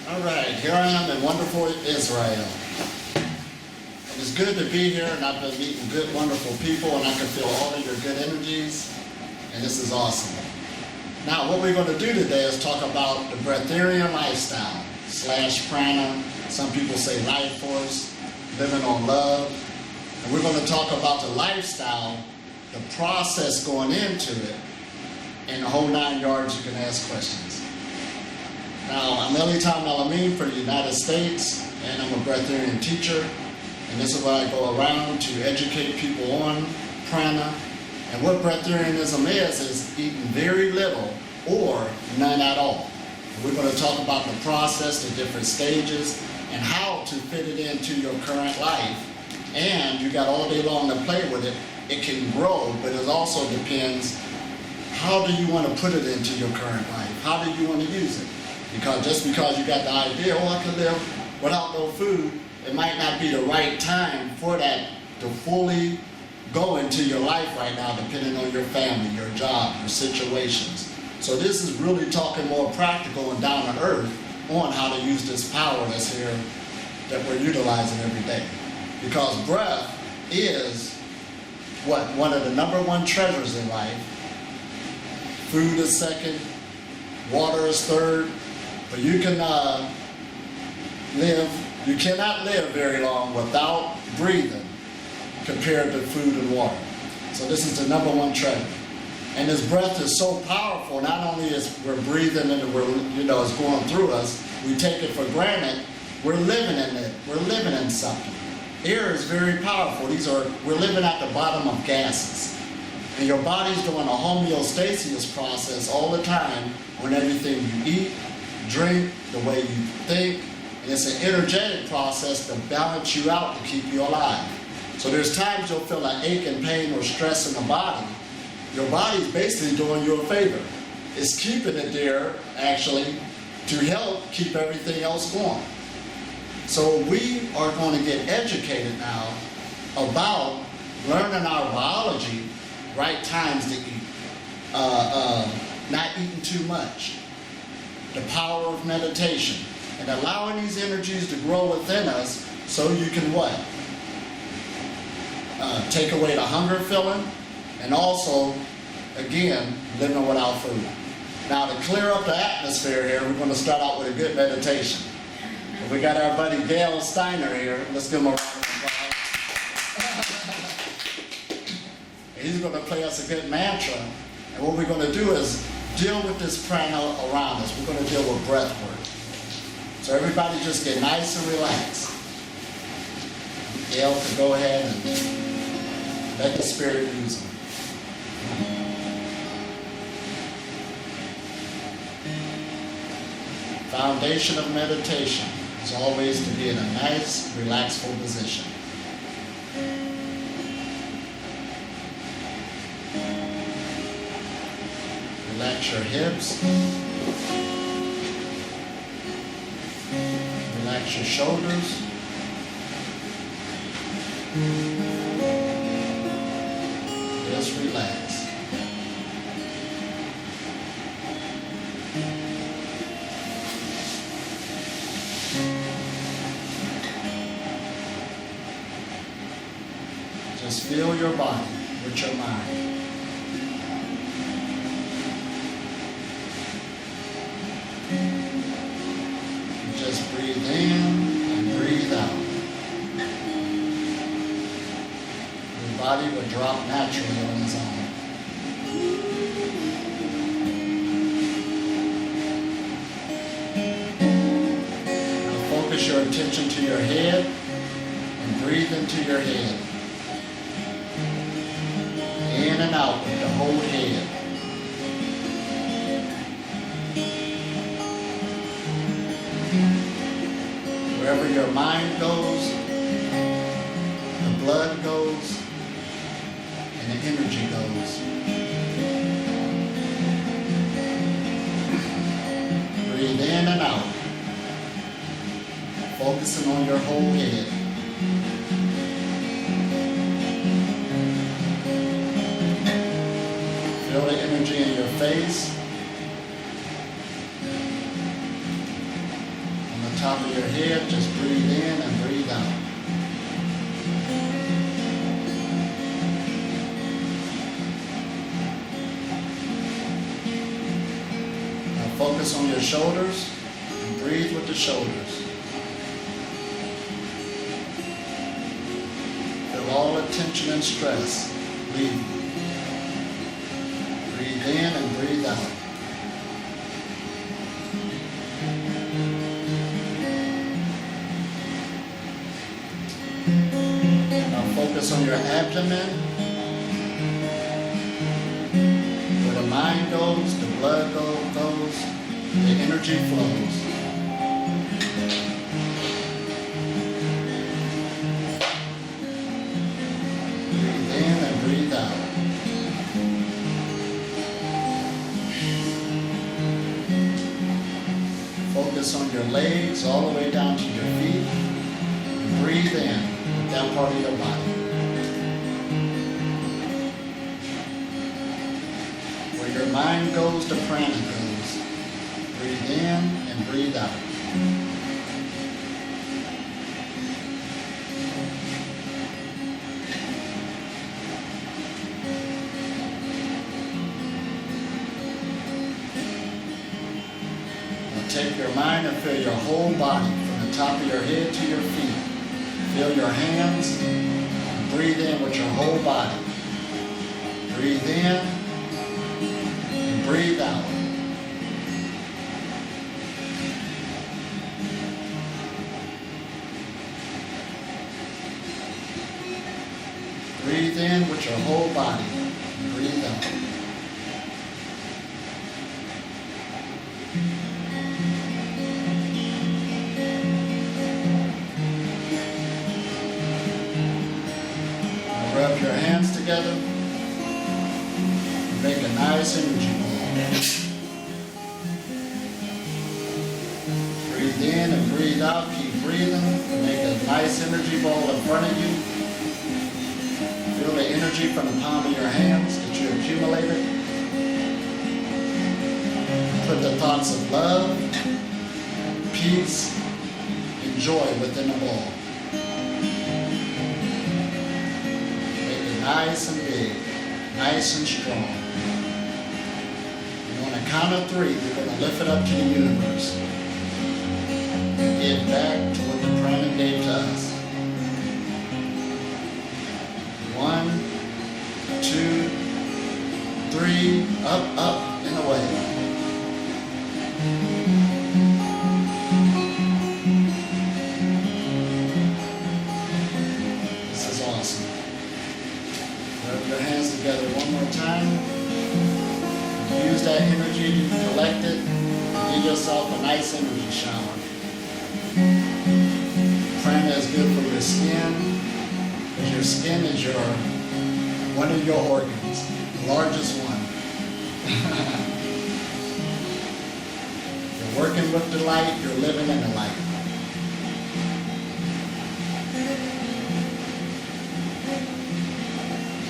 All right, here I am in wonderful Israel. And it's good to be here, and I've been meeting good, wonderful people, and I can feel all of your good energies, and this is awesome. Now, what we're going to do today is talk about the breatharian lifestyle, / prana, some people say life force, living on love. And we're going to talk about the lifestyle, the process going into it, and the whole 9 yards. You can ask questions. Now, I'm Elitan Elamine for the United States, and I'm a breatharian teacher. And this is where I go around to educate people on prana. And what breatharianism is eating very little or none at all. And we're going to talk about the process, the different stages, and how to fit it into your current life. And you got all day long to play with it. It can grow, but it also depends, how do you want to put it into your current life? How do you want to use it? Because just because you got the idea, oh, I can live without no food, it might not be the right time for that to fully go into your life right now, depending on your family, your job, your situations. So this is really talking more practical and down to earth on how to use this power that's here that we're utilizing every day. Because breath is one of the #1 treasures in life. Food is second, water is third, but you cannot live very long without breathing compared to food and water. So this is the #1 treasure. And this breath is so powerful, not only is we're breathing and it's going through us, we take it for granted, we're living in it, we're living in something. Air is very powerful. We're living at the bottom of gases. And your body's doing a homeostasis process all the time on everything you eat, drink, the way you think. And it's an energetic process to balance you out to keep you alive. So there's times you'll feel an ache and pain or stress in the body. Your body's basically doing you a favor. It's keeping it there, actually, to help keep everything else going. So we are going to get educated now about learning our biology, right times to eat, not eating too much, the power of meditation, and allowing these energies to grow within us so you can what? Take away the hunger feeling, and also, again, living without food. Now, to clear up the atmosphere here, we're going to start out with a good meditation. We got our buddy Gail Steiner here. Let's give him a round of applause. He's going to play us a good mantra. And what we're going to do is deal with this prana around us. We're going to deal with breath work. So everybody just get nice and relaxed. Gail can go ahead and let the spirit use him. Foundation of meditation is always to be in a nice, relaxful position. Relax your hips. Relax your shoulders. Just relax. Just feel your body with your mind. Just breathe in and breathe out. Your body will drop naturally on its own. Now focus your attention to your head and breathe into your head. In and out with the whole head. Wherever your mind goes, the blood goes, and the energy goes. Breathe in and out, focusing on your whole head. Feel the energy in your face. top of your head, just breathe in and breathe out. Now focus on your shoulders and breathe with the shoulders. Feel all the tension and stress leave. Breathe in and breathe out. Focus on your abdomen. Where the mind goes, the blood goes, the energy flows. Breathe in and breathe out. Focus on your legs all the way down to your feet. And breathe in that part of your body. Where your mind goes, the prana goes. Breathe in and breathe out. Now take your mind and feel your whole body from the top of your head to your feet. Feel your hands, and breathe in with your whole body. Breathe in and breathe out. Breathe in with your whole body and breathe out. Rub your hands together and make a nice energy ball. Breathe in and breathe out. Keep breathing. Make a nice energy ball in front of you. Feel the energy from the palm of your hands that you accumulated. Put the thoughts of love, peace, and joy within the ball. Nice and big, nice and strong. And on the count of 3, we're going to lift it up to the universe. And give back to what the prana gave to us. 1, 2, 3, up, up, and away. Together one more time. Use that energy, collect it, and give yourself a nice energy shower. Prana is good for your skin, because your skin is one of your organs, the largest one. You're working with the light, you're living in the light.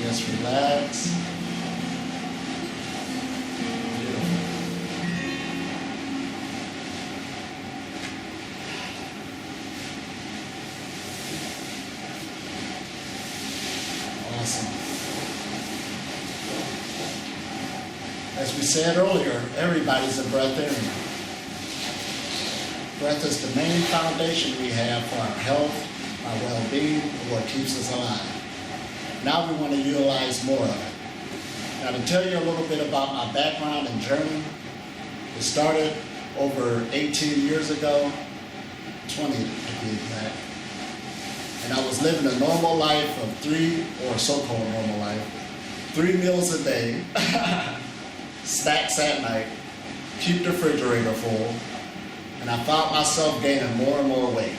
Just relax. Beautiful. Awesome. As we said earlier, everybody's a breatharian. Breath is the main foundation we have for our health, our well-being, and what keeps us alive. Now we want to utilize more of it. Now to tell you a little bit about my background and journey, it started over 18 years ago, 20 to be exact. And I was living a normal life of 3, or so-called normal life, 3 meals a day, snacks at night, keep the refrigerator full, and I found myself gaining more and more weight.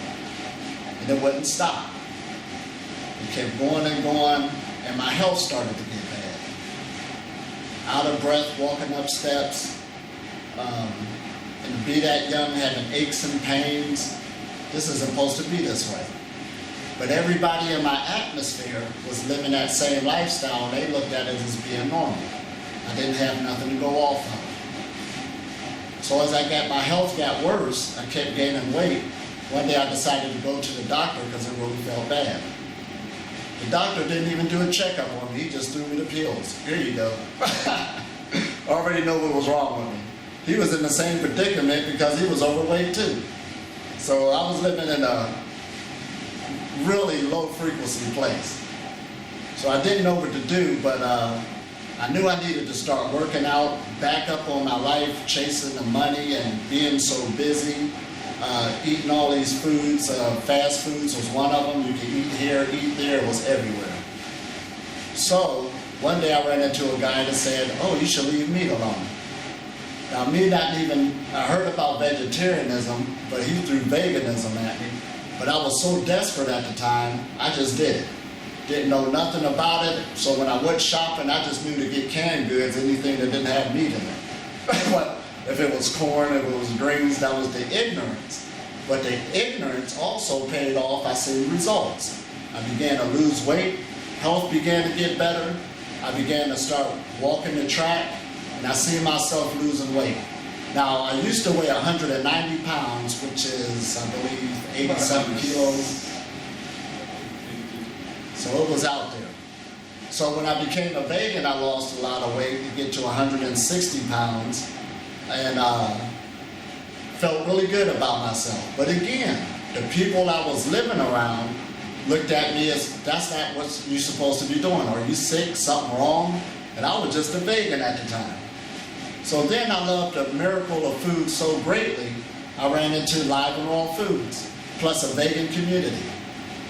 And it wouldn't stop. It kept going and going, and my health started to get bad. Out of breath, walking up steps, and to be that young, having aches and pains. This isn't supposed to be this way. But everybody in my atmosphere was living that same lifestyle, and they looked at it as being normal. I didn't have nothing to go off of. So as my health got worse, I kept gaining weight, one day I decided to go to the doctor because it really felt bad. The doctor didn't even do a checkup on me. He just threw me the pills. Here you go. I already know what was wrong with me. He was in the same predicament because he was overweight too. So I was living in a really low frequency place. So I didn't know what to do, but I knew I needed to start working out, back up on my life, chasing the money and being so busy, eating all these foods. Fast foods was one of them. You could eat here, eat there, it was everywhere. So one day I ran into a guy that said, oh, you should leave meat alone. Now me not even, I heard about vegetarianism, but he threw veganism at me. But I was so desperate at the time, I just did it. Didn't know nothing about it, so when I went shopping, I just knew to get canned goods, anything that didn't have meat in it. But if it was corn, if it was greens, that was the ignorance. But the ignorance also paid off. I seen results. I began to lose weight, health began to get better, I began to start walking the track, and I see myself losing weight. Now, I used to weigh 190 pounds, which is, I believe, 87 kilos. So it was out there. So when I became a vegan, I lost a lot of weight to get to 160 pounds and felt really good about myself. But again, the people I was living around looked at me as, that's not what you're supposed to be doing. Are you sick? Something wrong? And I was just a vegan at the time. So then I loved the miracle of food so greatly, I ran into live and raw foods, plus a vegan community.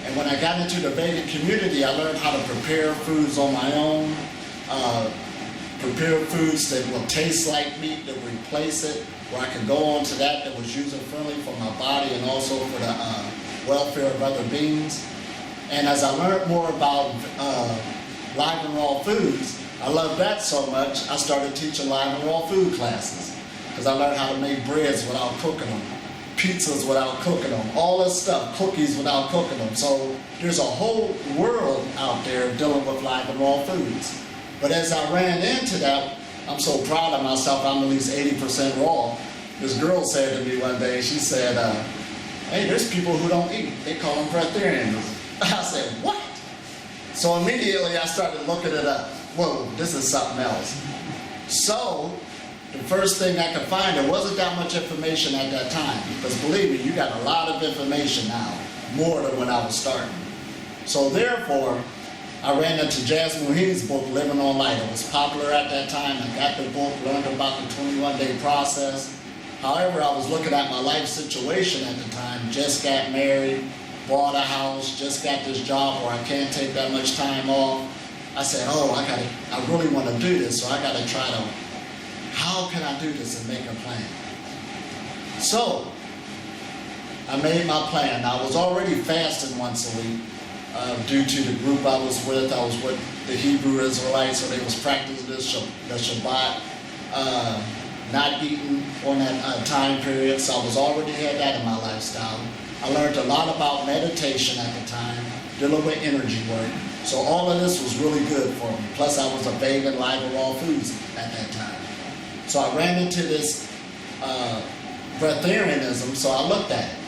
And when I got into the vegan community, I learned how to prepare foods on my own, prepare foods that will taste like meat, that replace it, where I can go on to that was user-friendly for my body and also for the welfare of other beings. And as I learned more about live and raw foods, I loved that so much, I started teaching live and raw food classes, because I learned how to make breads without cooking them, pizzas without cooking them, all this stuff, cookies without cooking them. So there's a whole world out there dealing with live and raw foods. But as I ran into that, I'm so proud of myself, I'm at least 80% raw. This girl said to me one day, she said, hey, there's people who don't eat. They call them breatharians. I said, what? So immediately I started looking it up. Whoa, this is something else. So the first thing I could find, there wasn't that much information at that time, because believe me, you got a lot of information now, more than when I was starting. So therefore, I ran into Jasmine Hean's book, Living on Light. It was popular at that time. I got the book, learned about the 21-day process. However, I was looking at my life situation at the time, just got married, bought a house, just got this job where I can't take that much time off. I said, oh, I really want to do this, so I got to try to, how can I do this and make a plan? So, I made my plan. I was already fasting once a week due to the group I was with. I was with the Hebrew Israelites, so they was practicing the Shabbat, not eating on that time period, so I was already had that in my lifestyle. I learned a lot about meditation at the time, dealing with energy work. So all of this was really good for me. Plus I was a vegan, live and raw foods at that time. So I ran into this breatharianism, so I looked at it.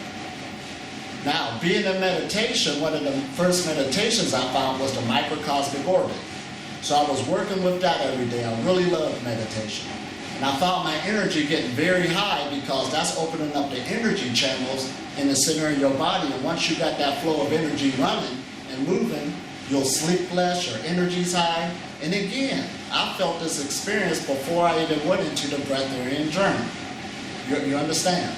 Now, being in meditation, one of the first meditations I found was the microcosmic orbit. So I was working with that every day. I really loved meditation. And I found my energy getting very high because that's opening up the energy channels in the center of your body. And once you got that flow of energy running and moving, you'll sleep less, your energy's high. And again, I felt this experience before I even went into the breatharian journey. You understand?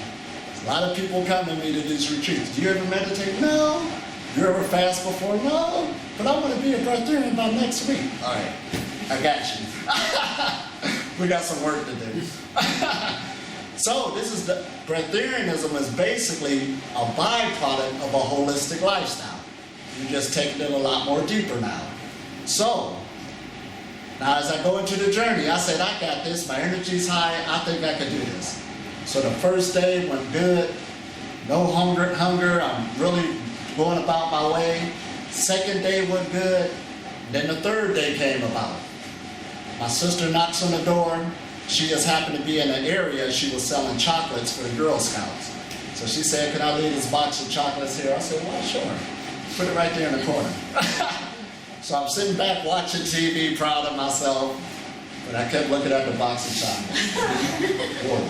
A lot of people come to me to these retreats. Do you ever meditate? No. You ever fast before? No. But I want to be a breatharian by next week. All right, I got you. We got some work to do. So this is the breatharianism is basically a byproduct of a holistic lifestyle. You're just taking it a lot more deeper now. So now as I go into the journey, I said, I got this, my energy's high, I think I can do this. So the first day went good, no hunger, I'm really going about my way. Second day went good, then the third day came about. My sister knocks on the door. She just happened to be in an area, she was selling chocolates for the Girl Scouts. So she said, can I leave this box of chocolates here? I said, well, sure. Put it right there in the corner. So I'm sitting back watching TV, proud of myself, but I kept looking at the box of chocolates. Whoa.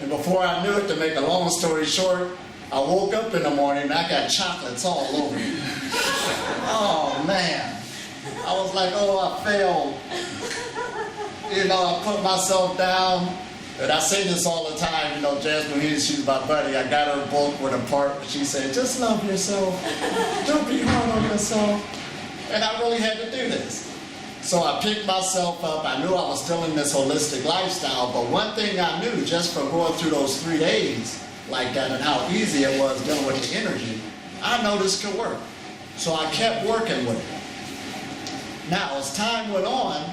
And before I knew it, to make a long story short, I woke up in the morning and I got chocolates all over me. Oh, man. I was like, oh, I failed. You know, I put myself down. And I say this all the time, you know, Jasmine, she's my buddy. I got her book with a part where she said, just love yourself. Don't be hard on yourself. And I really had to do this. So I picked myself up. I knew I was still in this holistic lifestyle, but one thing I knew just from going through those 3 days like that and how easy it was dealing with the energy, I know this could work. So I kept working with it. Now, as time went on,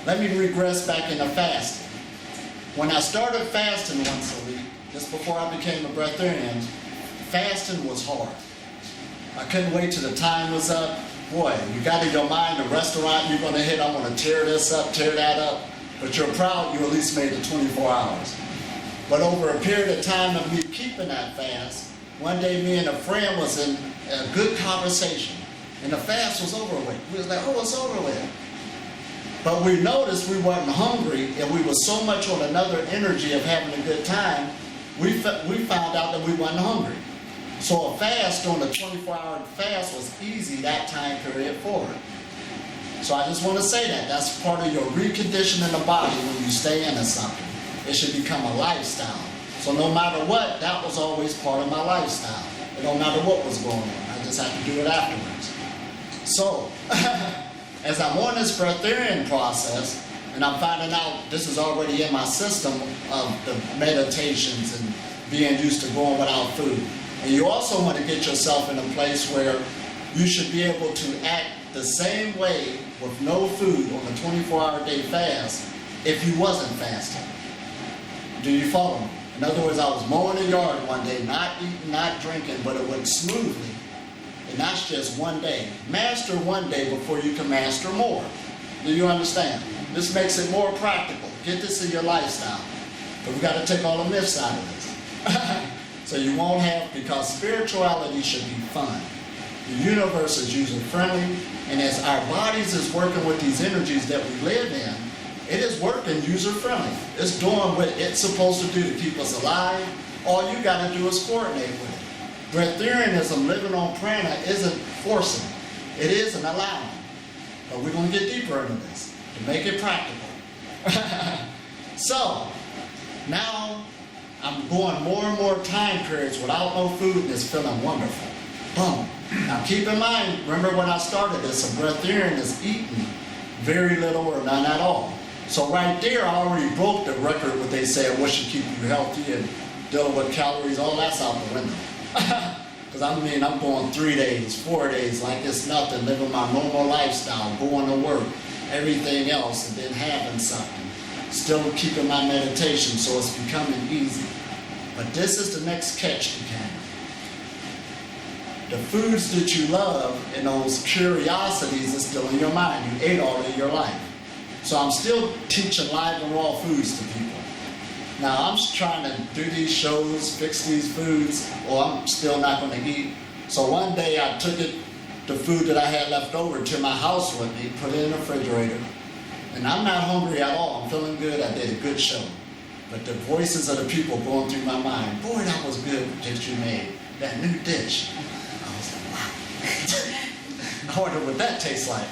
let me regress back into fasting. When I started fasting once a week, just before I became a breatharian, fasting was hard. I couldn't wait till the time was up. Boy, you got in your mind the restaurant you're going to hit, I'm going to tear this up, tear that up. But you're proud you at least made it 24 hours. But over a period of time of me keeping that fast, one day me and a friend was in a good conversation. And the fast was over with. We was like, oh, it's over with. But we noticed we wasn't hungry, and we were so much on another energy of having a good time, we found out that we wasn't hungry. So a fast during the 24-hour fast was easy that time period forward. So I just want to say that. That's part of your reconditioning the body when you stay into something. It should become a lifestyle. So no matter what, that was always part of my lifestyle. It don't matter what was going on. I just have to do it afterwards. So, as I'm on this breatharian process, and I'm finding out this is already in my system of the meditations and being used to going without food. And you also want to get yourself in a place where you should be able to act the same way with no food on a 24-hour day fast if you wasn't fasting. Do you follow me? In other words, I was mowing the yard one day, not eating, not drinking, but it went smoothly. And that's just one day. Master one day before you can master more. Do you understand? This makes it more practical. Get this in your lifestyle. But we've got to take all the myths out of this. So you won't have, because spirituality should be fun. The universe is user-friendly, and as our bodies is working with these energies that we live in, it is working user-friendly. It's doing what it's supposed to do to keep us alive. All you got to do is coordinate with it. Breatharianism, living on prana, isn't forcing. It is an allowing. But we're going to get deeper into this to make it practical. So, now I'm going more and more time periods without no food, and it's feeling wonderful. Boom. Now keep in mind, remember when I started this, a breatharian is eating very little or none at all. So right there, I already broke the record what they say, what should keep you healthy and dealing with calories, all that's out the window. Because I'm going 3 days, 4 days like it's nothing, living my normal lifestyle, going to work, everything else, and then having something. Still keeping my meditation, so it's becoming easy. But this is the next catch to come. The foods that you love and those curiosities are still in your mind. You ate all in your life. So I'm still teaching live and raw foods to people. Now I'm trying to do these shows, fix these foods, or I'm still not going to eat. So one day I took the food that I had left over to my house with me, put it in the refrigerator. And I'm not hungry at all. I'm feeling good. I did a good show. But the voices of the people going through my mind, boy, that was good that you made. That new dish. I was like, wow. I wonder what that tastes like.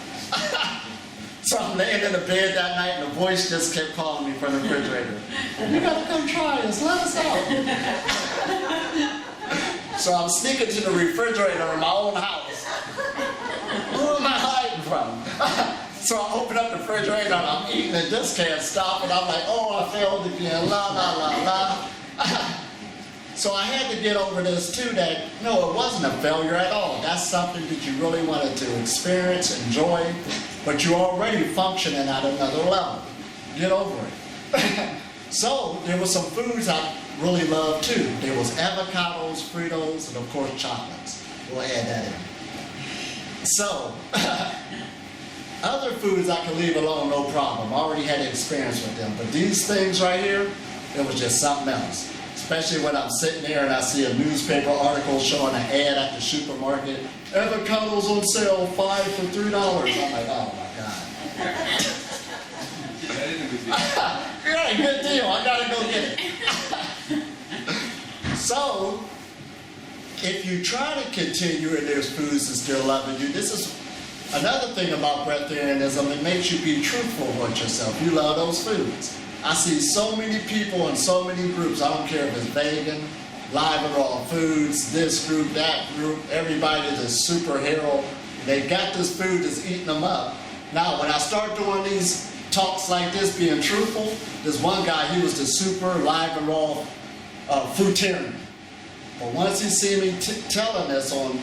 So I'm laying in the bed that night, and the voice just kept calling me from the refrigerator. You gotta come try this. Let us out. So I'm sneaking to the refrigerator in my own house. Who am I hiding from? So I open up the refrigerator and I'm eating and just can't stop. And I'm like, oh, I failed again, la, la, la, la. So I had to get over this too, that no, it wasn't a failure at all. That's something that you really wanted to experience, enjoy, but you're already functioning at another level. Get over it. So there were some foods I really loved too. There was avocados, Fritos, and of course chocolates. We'll add that in. So, other foods I could leave alone, no problem. I already had experience with them. But these things right here, it was just something else. Especially when I'm sitting there and I see a newspaper article showing an ad at the supermarket. Avocados on sale, 5 for $3. I'm like, oh my God. That is a good deal. Right, good deal. I gotta go get it. So, if you try to continue and there's foods that still loving you, this is another thing about breatharianism. It makes you be truthful with yourself. You love those foods. I see so many people in so many groups. I don't care if it's vegan, live and raw foods, this group, that group. Everybody is a superhero. They got this food that's eating them up. Now, when I start doing these talks like this, being truthful, there's one guy, he was the super live and raw fruitarian. But once he see me telling this on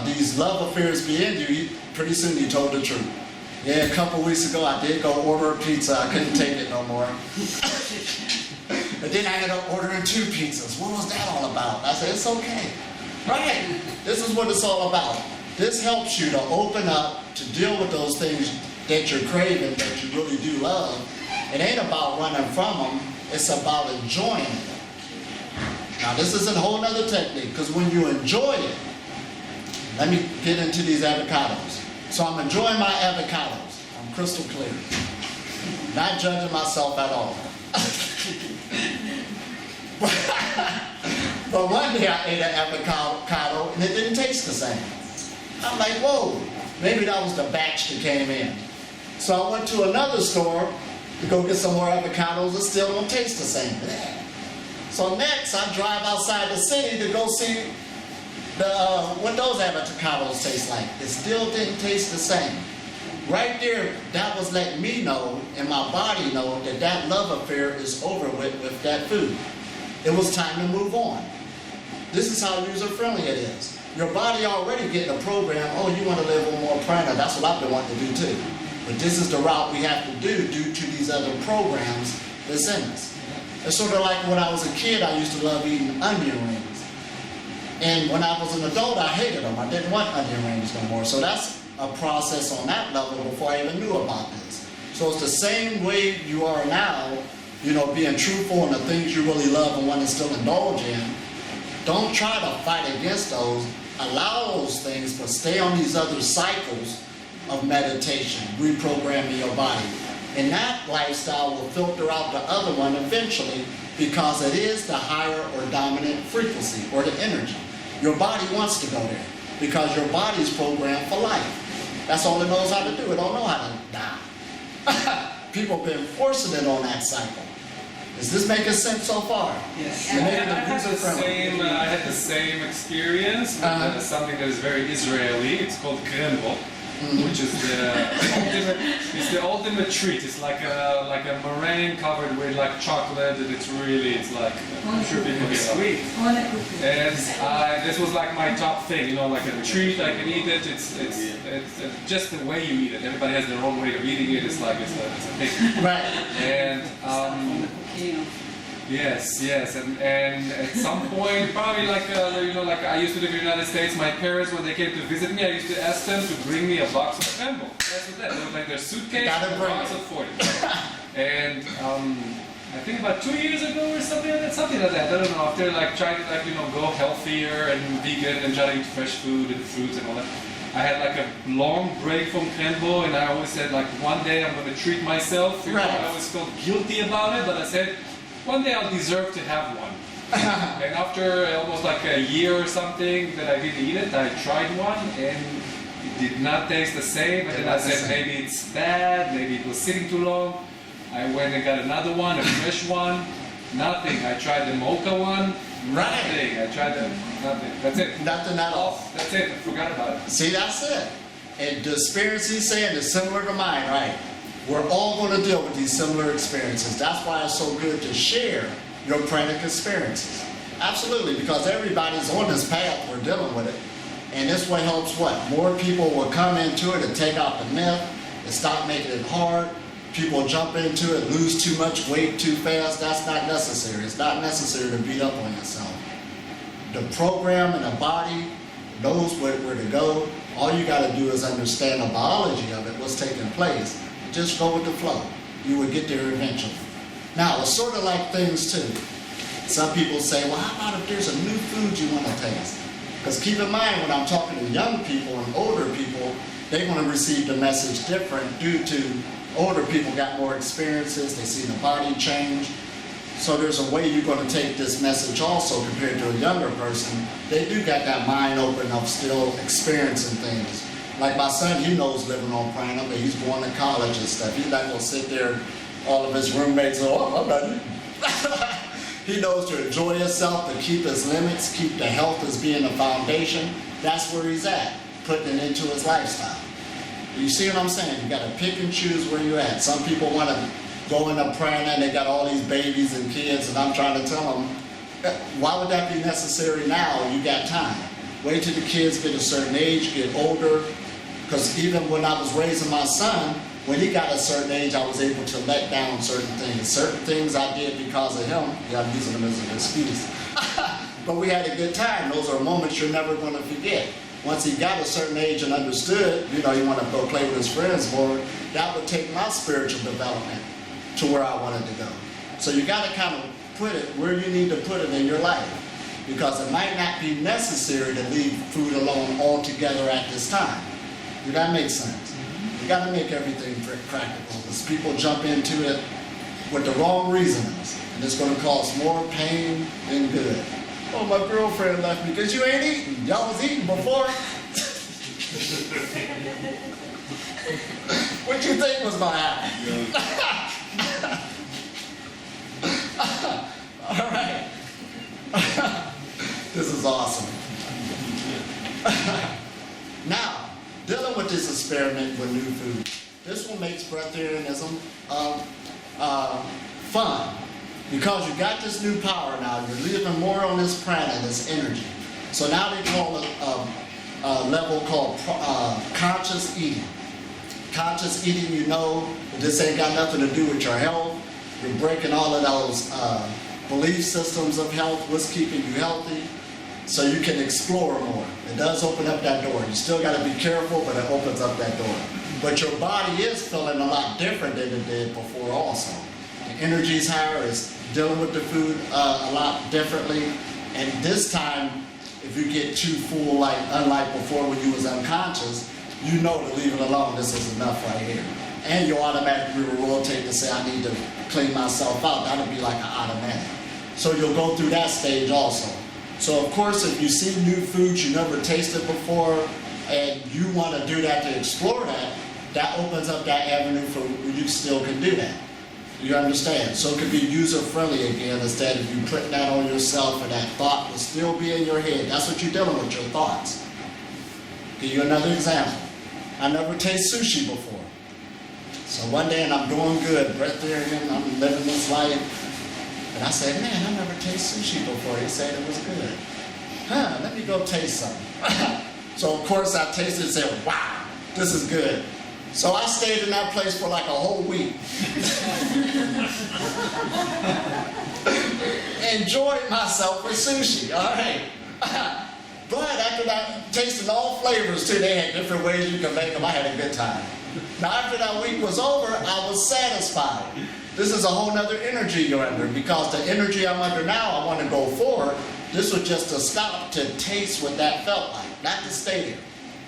these love affairs beyond you, pretty soon he told the truth. Yeah, a couple weeks ago I did go order a pizza. I couldn't take it no more. But then I ended up ordering 2 pizzas. What was that all about? I said, it's okay. Right. This is what it's all about. This helps you to open up, to deal with those things that you're craving, that you really do love. It ain't about running from them. It's about enjoying it. Now, this is a whole other technique, because when you enjoy it, let me get into these avocados. So I'm enjoying my avocados. I'm crystal clear. Not judging myself at all. But one day I ate an avocado and it didn't taste the same. I'm like, whoa, maybe that was the batch that came in. So I went to another store to go get some more avocados. It still don't taste the same. So next I drive outside the city to go see what those avocados taste like. It still didn't taste the same. Right there, that was letting me know, and my body know, that that love affair is over with that food. It was time to move on. This is how user-friendly it is. Your body already getting a program, oh, you want to live on more prana. That's what I've been wanting to do too. But this is the route we have to do due to these other programs that's in us. It's sort of like when I was a kid, I used to love eating onion rings. And when I was an adult, I hated them. I didn't want onion rings no more. So that's a process on that level before I even knew about this. So it's the same way you are now, you know, being truthful in the things you really love and want to still indulge in. Don't try to fight against those. Allow those things, but stay on these other cycles of meditation, reprogramming your body. And that lifestyle will filter out the other one eventually, because it is the higher or dominant frequency or the energy. Your body wants to go there because your body's programmed for life. That's all it knows how to do. It don't know how to die. People have been forcing it on that cycle. Is this making sense so far? Yes. I had the same experience with something that is very Israeli. It's called Cerebral. Which is the ultimate treat. It's like a meringue covered with like chocolate, and it's like I'm sure people get sweet. And this was like my top thing, you know, like a treat. I can eat it. It's just the way you eat it. Everybody has their own way of eating it. It's like it's a thing. Right. And yes, and at some point, probably like I used to live in the United States. My parents, when they came to visit me, I used to ask them to bring me a box of Spinal. That's what that. It was like their suitcase and a box of 40. And I think about 2 years ago or something like that. I don't know. After like trying to go healthier and vegan and try to eat fresh food and fruits and all that, I had like a long break from Krembo, and I always said like one day I'm going to treat myself. You know, I always felt guilty about it, but I said, one day I'll deserve to have one. And after almost like a year or something that I didn't eat it, I tried one and it did not taste the same. And then I said, maybe it's bad, maybe it was sitting too long. I went and got another one, a fresh one. Nothing. I tried the mocha one. Nothing. I tried the nothing. That's it. Nothing at all. That's it. I forgot about it. See, that's it. And the experience he's saying is similar to mine, right? We're all going to deal with these similar experiences. That's why it's so good to share your pranic experiences. Absolutely, because everybody's on this path, we're dealing with it. And this way helps what? More people will come into it and take out the myth and stop making it hard. People jump into it, lose too much weight too fast. That's not necessary. It's not necessary to beat up on yourself. The program and the body knows where to go. All you got to do is understand the biology of it, what's taking place. Just go with the flow. You will get there eventually. Now, it's sort of like things too. Some people say, well, how about if there's a new food you want to taste? Because keep in mind, when I'm talking to young people and older people, they want to receive the message different due to older people got more experiences, they see the body change. So there's a way you're going to take this message also compared to a younger person. They do got that mind open of still experiencing things. Like my son, he knows living on prana, but he's going to college and stuff. He's not going to sit there, all of his roommates, oh, I'm not eating. He knows to enjoy himself, to keep his limits, keep the health as being the foundation. That's where he's at, putting it into his lifestyle. You see what I'm saying? You got to pick and choose where you're at. Some people want to go into prana and they got all these babies and kids, and I'm trying to tell them, why would that be necessary now? You got time. Wait till the kids get a certain age, get older. Because even when I was raising my son, when he got a certain age, I was able to let down certain things. Certain things I did because of him. Yeah, I'm using them as an excuse. But we had a good time. Those are moments you're never going to forget. Once he got a certain age and understood, you want to go play with his friends more, that would take my spiritual development to where I wanted to go. So you got to kind of put it where you need to put it in your life. Because it might not be necessary to leave food alone altogether at this time. Does that make sense? You got to make everything practical, because people jump into it with the wrong reasons, and it's going to cause more pain than good. Oh, my girlfriend left me because you ain't eating. Y'all was eating before. What you think was going to happen? All right. This is awesome. Now, dealing with this experiment with new food. This one makes breatharianism fun. Because you got this new power now, you're living more on this prana, this energy. So now they call it a level called conscious eating. Conscious eating, this ain't got nothing to do with your health. You're breaking all of those belief systems of health, what's keeping you healthy, so you can explore more. It does open up that door. You still got to be careful, but it opens up that door. But your body is feeling a lot different than it did before also. The energy's higher, it's dealing with the food a lot differently. And this time, if you get too full, unlike before when you was unconscious, you know to leave it alone. This is enough right here. And you automatically rotate to say, I need to clean myself out. That'll be like an automatic. So you'll go through that stage also. So of course, if you see new foods you never tasted before, and you want to do that to explore that, that opens up that avenue for you still can do that. You understand? So it could be user-friendly again, instead of you putting that on yourself and that thought will still be in your head. That's what you're dealing with, your thoughts. Give you another example. I never tasted sushi before. So one day, and I'm doing good, breatharian, I'm living this life. And I said, man, I never tasted sushi before. He said it was good. Let me go taste something. So of course I tasted it and said, wow, this is good. So I stayed in that place for like a whole week. Enjoyed myself with sushi, all right. But after that, tasting all flavors too, they had different ways you can make them. I had a good time. Now after that week was over, I was satisfied. This is a whole nother energy you're under, because the energy I'm under now, I want to go forward. This was just a stop to taste what that felt like, not to stay there.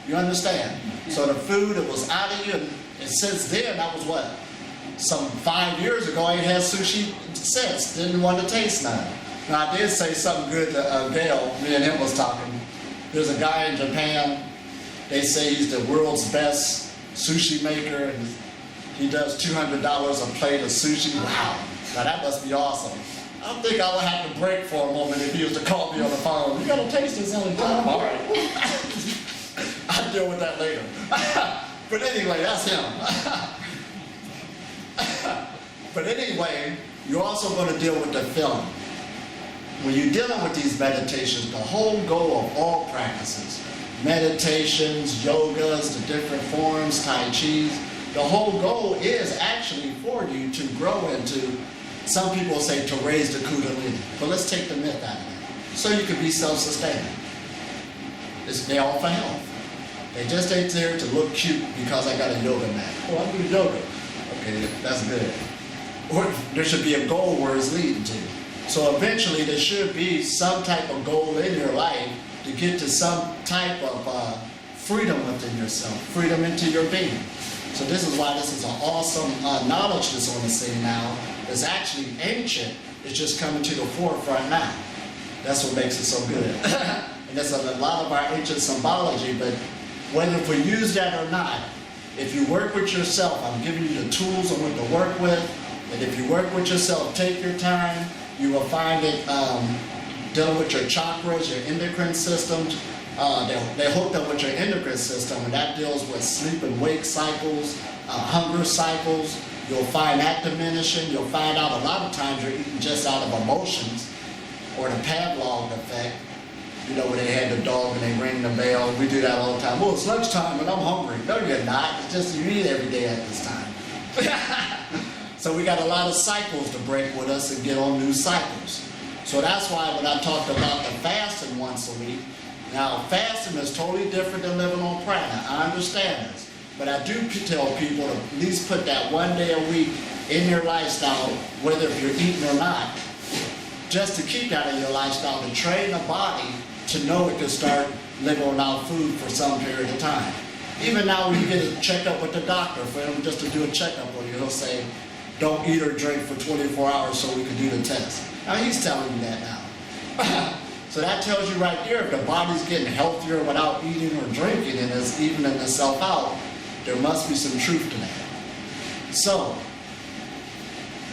You understand? So the food, it was out of you, and since then, that was what? Some 5 years ago, I ain't had sushi since. Didn't want to taste none. Now I did say something good to Gail, me and him was talking. There's a guy in Japan, they say he's the world's best sushi maker, and he does $200 a plate of sushi. Wow, now that must be awesome. I think I would have to break for a moment if he was to call me on the phone. You gotta taste this only time. All right. I'll deal with that later. But anyway, that's him. But anyway, you're also going to deal with the feeling. When you're dealing with these meditations, the whole goal of all practices, meditations, yogas, the different forms, Tai Chis, the whole goal is actually for you to grow into, some people say to raise the Kundalini. But let's take the myth out of that. So you can be self-sustaining. They're all for health. They just ain't there to look cute because I got a yoga mat. Oh, I do yoga. Okay, that's good. Or there should be a goal where it's leading to. So eventually there should be some type of goal in your life to get to some type of freedom within yourself, freedom into your being. So this is why this is an awesome knowledge that's on the scene now. It's actually ancient, it's just coming to the forefront now. That's what makes it so good. And that's a lot of our ancient symbology, but whether if we use that or not, if you work with yourself, I'm giving you the tools on what to work with, and if you work with yourself, take your time, you will find it dealing with your chakras, your endocrine system. They hooked up with your endocrine system, and that deals with sleep and wake cycles, hunger cycles. You'll find that diminishing. You'll find out a lot of times you're eating just out of emotions, or the Pavlov effect. You know, when they had the dog and they ring the bell. We do that all the time. Well, it's lunchtime and I'm hungry. No, you're not. It's just you eat every day at this time. So we got a lot of cycles to break with us and get on new cycles. So that's why when I talked about the fasting once a week, now fasting is totally different than living on prana. I understand this. But I do tell people to at least put that 1 day a week in your lifestyle, whether if you're eating or not, just to keep that in your lifestyle, to train the body to know it can start living without food for some period of time. Even now when you get a checkup with the doctor, for him just to do a checkup on you, he'll say, don't eat or drink for 24 hours so we can do the test. Now he's telling you that now. So that tells you right there, if the body's getting healthier without eating or drinking and it's evening itself out, there must be some truth to that. So,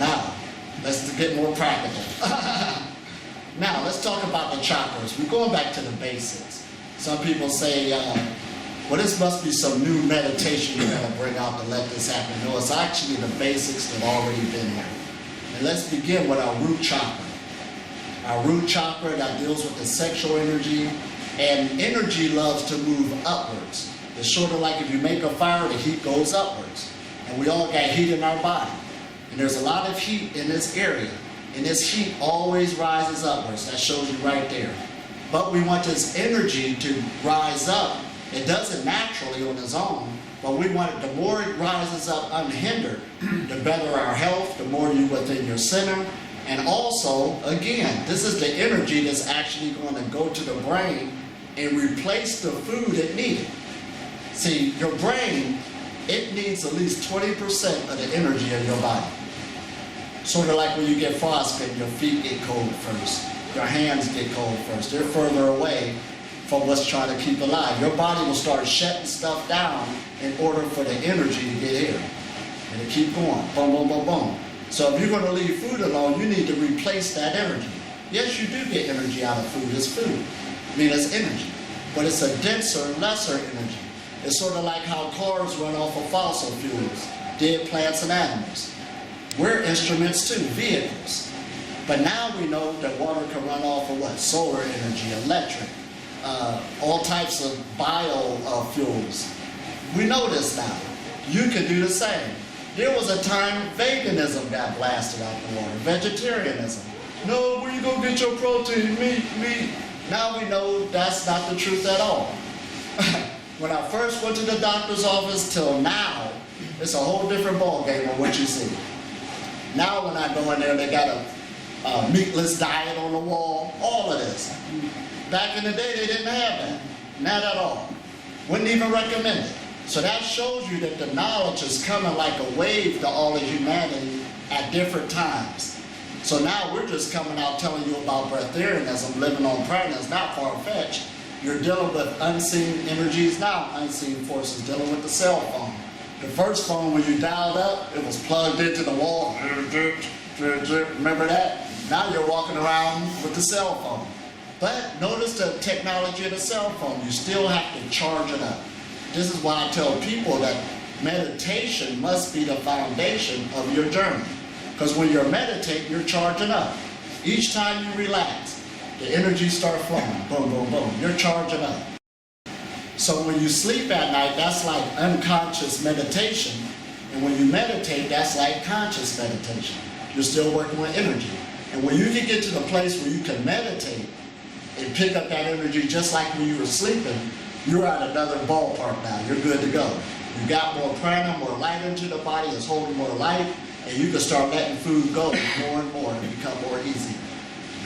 now, let's get more practical. Now, let's talk about the chakras. We're going back to the basics. Some people say, well, this must be some new meditation you're going to bring out to let this happen. No, it's actually the basics that have already been here. And let's begin with our root chakra. Our root chakra that deals with the sexual energy, and energy loves to move upwards. It's sort of like if you make a fire, the heat goes upwards. And we all got heat in our body. And there's a lot of heat in this area. And this heat always rises upwards. That shows you right there. But we want this energy to rise up. It does it naturally on its own, but we want it, the more it rises up unhindered, the better our health, the more you within your center. And also, again, this is the energy that's actually going to go to the brain and replace the food it needed. See, your brain, it needs at least 20% of the energy in your body. Sort of like when you get frostbitten, your feet get cold first. Your hands get cold first. They're further away from what's trying to keep alive. Your body will start shutting stuff down in order for the energy to get here. And to keep going. Boom, boom, boom, boom. So if you're going to leave food alone, you need to replace that energy. Yes, you do get energy out of food. It's food. I mean, it's energy. But it's a denser, lesser energy. It's sort of like how cars run off of fossil fuels, dead plants and animals. We're instruments too, vehicles. But now we know that water can run off of what? Solar energy, electric, all types of biofuels. We know this now. You can do the same. There was a time veganism got blasted out the water, vegetarianism. No, where you gonna get your protein? Meat. Now we know that's not the truth at all. When I first went to the doctor's office till now, it's a whole different ballgame of what you see. Now when I go in there, they got a meatless diet on the wall, all of this. Back in the day, they didn't have that. Not at all. Wouldn't even recommend it. So that shows you that the knowledge is coming like a wave to all of humanity at different times. So now we're just coming out telling you about breatharianism, living on prana. It's not far-fetched. You're dealing with unseen energies now, unseen forces, dealing with the cell phone. The first phone, when you dialed up, it was plugged into the wall. Remember that? Now you're walking around with the cell phone. But notice the technology of the cell phone. You still have to charge it up. This is why I tell people that meditation must be the foundation of your journey. Because when you're meditating, you're charging up. Each time you relax, the energy starts flowing. Boom, boom, boom. You're charging up. So when you sleep at night, that's like unconscious meditation. And when you meditate, that's like conscious meditation. You're still working with energy. And when you can get to the place where you can meditate and pick up that energy just like when you were sleeping, you're at another ballpark now. You're good to go. You got more prana, more light into the body, it's holding more light, and you can start letting food go more and more and become more easy.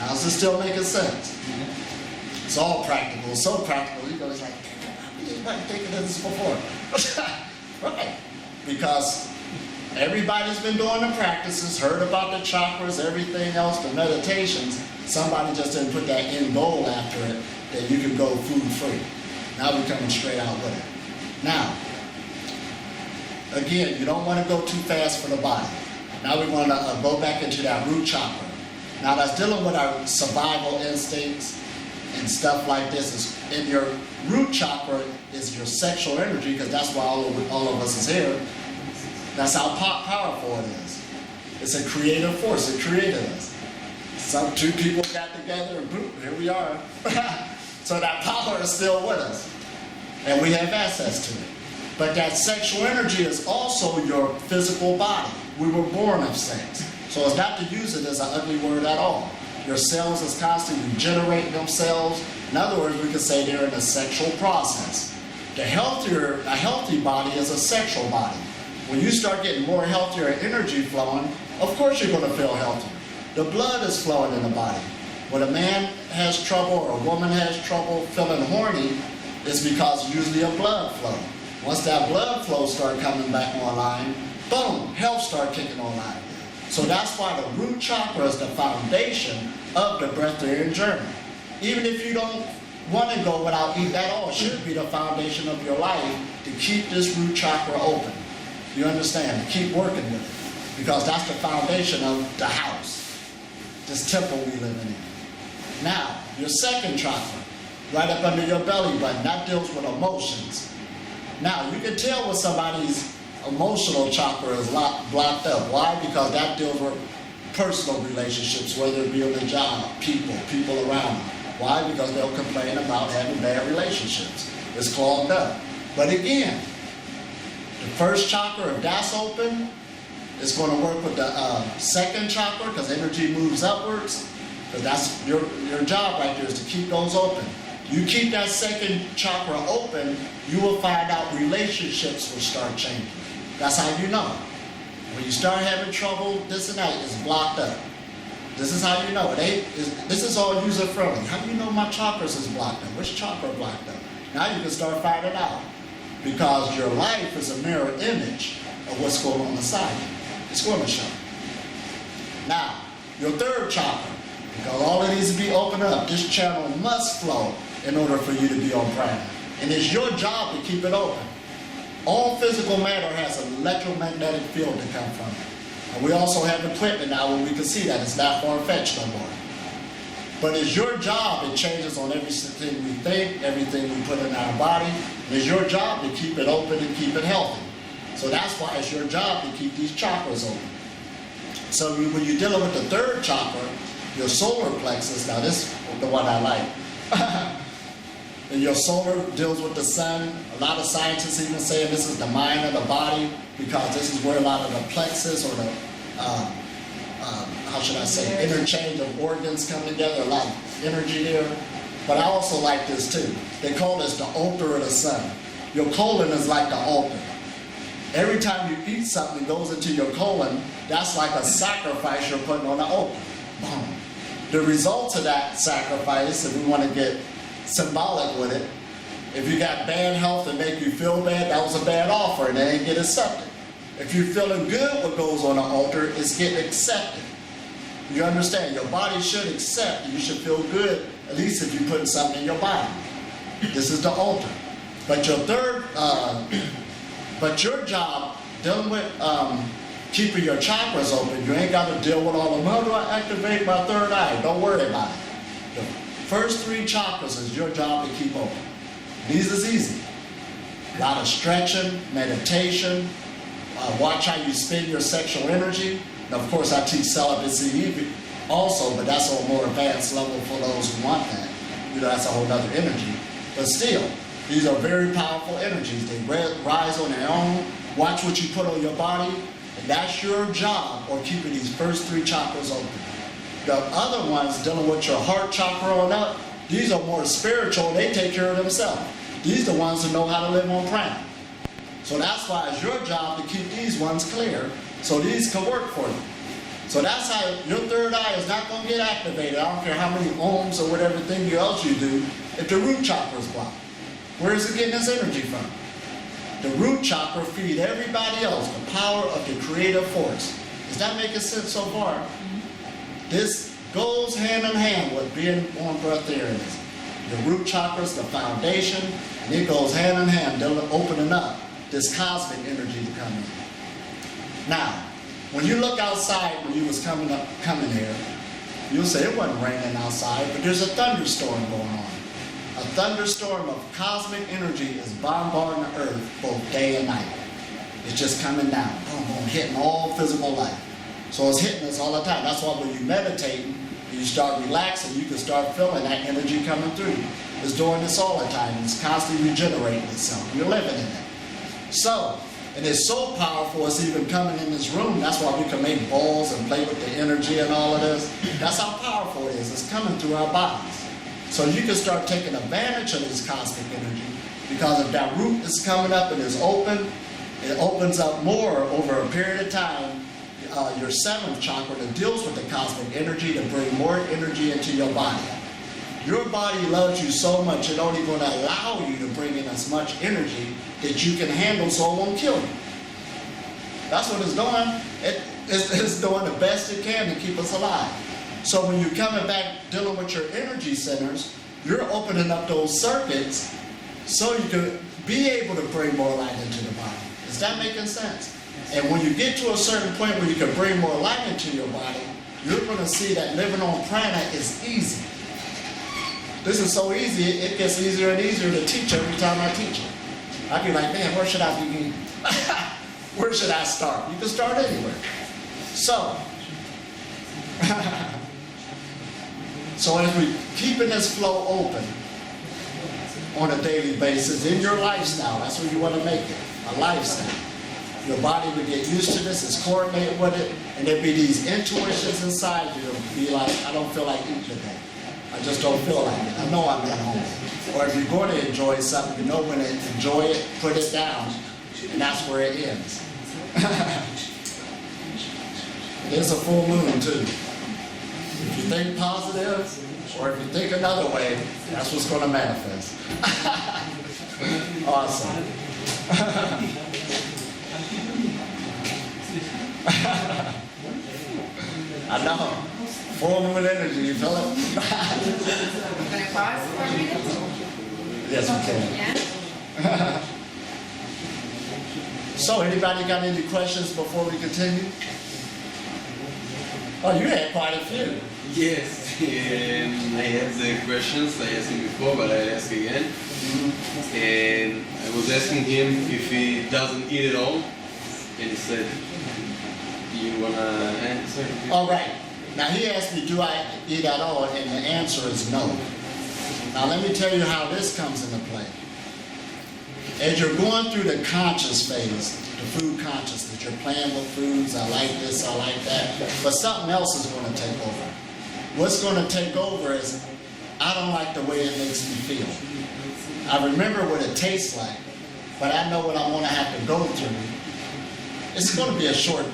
Now, is this still making sense? It's all practical, so practical. You know, it's like, I didn't think of this before. Right. Because everybody's been doing the practices, heard about the chakras, everything else, the meditations. Somebody just didn't put that end goal after it, that you can go food free. Now we're coming straight out with it. Now, again, you don't want to go too fast for the body. Now we want to go back into that root chakra. Now that's dealing with our survival instincts and stuff like this. Is in your root chakra is your sexual energy, because that's why all of us is here. That's how powerful it is. It's a creative force. It created us. Two people got together and boom, here we are. So that power is still with us. And we have access to it. But that sexual energy is also your physical body. We were born of sex. So it's not to use it as an ugly word at all. Your cells is constantly regenerating themselves. In other words, we could say they're in a sexual process. A healthy body is a sexual body. When you start getting more healthier energy flowing, of course you're going to feel healthier. The blood is flowing in the body. When a man has trouble or a woman has trouble feeling horny, it's because usually a blood flow. Once that blood flow start coming back online, boom, health start kicking online. So that's why the root chakra is the foundation of the breatharian journey. Even if you don't want to go without eating at all, it should be the foundation of your life to keep this root chakra open. You understand? To keep working with it. Because that's the foundation of the house, this temple we live in. Now, your second chakra, right up under your belly button, that deals with emotions. Now, you can tell when somebody's emotional chakra is blocked up. Why? Because that deals with personal relationships, whether it be on the job, people around them. Why? Because they'll complain about having bad relationships. It's clogged up. But again, the first chakra, if that's open, it's going to work with the second chakra, because energy moves upwards. Because that's your job right there, is to keep those open. You keep that second chakra open, you will find out relationships will start changing. That's how you know. When you start having trouble, this and that is blocked up. This is how you know. This is all user-friendly. How do you know my chakras is blocked up? Which chakra blocked up? Now you can start finding out. Because your life is a mirror image of what's going on inside you. It's going to show. Now, your third chakra, because all of these to be opened up, this channel must flow in order for you to be on prana. And it's your job to keep it open. All physical matter has an electromagnetic field to come from it. And we also have equipment now where we can see that. It's not far-fetched no more. But it's your job. It changes on everything we think, everything we put in our body. And it's your job to keep it open and keep it healthy. So that's why it's your job to keep these chakras open. So when you're dealing with the third chakra, your solar plexus, now this is the one I like. And your solar deals with the sun. A lot of scientists even say this is the mind of the body, because this is where a lot of the plexus or the, interchange of organs come together, a lot of energy there. But I also like this too. They call this the altar of the sun. Your colon is like the altar. Every time you eat something that goes into your colon, that's like a sacrifice you're putting on the altar. Boom. The results of that sacrifice, if we want to get symbolic with it, if you got bad health and make you feel bad, that was a bad offer and they ain't get accepted. If you're feeling good, what goes on the altar is getting accepted. You understand? Your body should accept. You should feel good, at least if you're putting something in your body. This is the altar. But your your job, dealing with keeping your chakras open, you ain't got to deal with all of them. How do I activate my third eye? Don't worry about it. The first three chakras is your job to keep open. These is easy. A lot of stretching, meditation, watch how you spend your sexual energy. Now, of course, I teach celibacy also, but that's on a more advanced level for those who want that. That's a whole other energy. But still, these are very powerful energies. They rise on their own. Watch what you put on your body. And that's your job, or keeping these first three chakras open. The other ones, dealing with your heart chakra on up, these are more spiritual. They take care of themselves. These are the ones who know how to live on prana. So that's why it's your job to keep these ones clear, so these can work for you. So that's how your third eye is not going to get activated. I don't care how many ohms or whatever thing else you do if the root chakra is blocked. Where is it getting its energy from? The root chakra feeds everybody else the power of the creative force. Is that making sense so far? This goes hand in hand with being on breatharianism. The root chakra is the foundation, and it goes hand in hand, opening up this cosmic energy to come in. Now, when you look outside when you was coming here, you'll say it wasn't raining outside, but there's a thunderstorm going on. A thunderstorm of cosmic energy is bombarding the earth both day and night. It's just coming down, boom, boom, hitting all physical life. So it's hitting us all the time. That's why when you meditate, you start relaxing, you can start feeling that energy coming through. It's doing this all the time. It's constantly regenerating itself. You're living in it. So, and it's so powerful, it's even coming in this room. That's why we can make balls and play with the energy and all of this. That's how powerful it is. It's coming through our bodies. So you can start taking advantage of this cosmic energy, because if that root is coming up and is open, it opens up more over a period of time. Your 7th chakra that deals with the cosmic energy to bring more energy into your body. Your body loves you so much, it only going to allow you to bring in as much energy that you can handle so it won't kill you. That's what it's doing. It's doing the best it can to keep us alive. So when you're coming back dealing with your energy centers, you're opening up those circuits so you can be able to bring more light into the body. Is that making sense? And when you get to a certain point where you can bring more light into your body, you're going to see that living on prana is easy. This is so easy, it gets easier and easier to teach every time I teach it. I'd be like, man, where should I begin? Where should I start? You can start anywhere. So, if we keeping this flow open on a daily basis in your lifestyle, that's what you want to make it, a lifestyle. Your body would get used to this, it's coordinated with it, and there'd be these intuitions inside you. It'll be like, I don't feel like eating today. I just don't feel like it. I know I'm at home. Or if you're going to enjoy something, you know when to enjoy it, put it down, and that's where it ends. There's a full moon too. If you think positive, or if you think another way, that's what's going to manifest. Awesome. I know. Full moon energy, you feel it? Can I pause for a minute? Yes, we can. Yeah? So, anybody got any questions before we continue? Oh, you had quite a few. Yes, I have the questions I asked him before, but I'll ask again. And I was asking him if he doesn't eat at all, and he said, "You wanna answer?" All right. Now he asked me, do I eat at all? And the answer is no. Now let me tell you how this comes into play. As you're going through the conscious phase, the food consciousness, you're playing with foods, I like this, I like that, but something else is going to take over. What's going to take over is, I don't like the way it makes me feel. I remember what it tastes like, but I know what I want to have to go through. It's going to be a short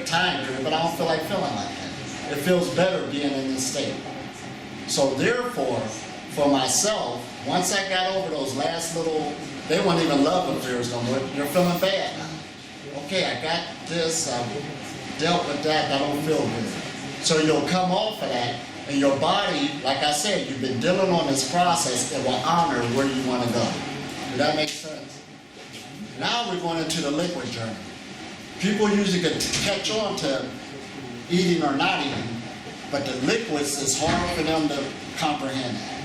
time period, but I don't feel like feeling like that. It feels better being in this state. So therefore, for myself, once I got over those last little, they weren't even love affairs no more. You're feeling bad now. Okay, I got this, I dealt with that, I don't feel good. So you'll come off of that, and your body, like I said, you've been dealing on this process, it will honor where you want to go. Does that make sense? Now we're going into the liquid journey. People usually can catch on to eating or not eating, but the liquids is hard for them to comprehend that.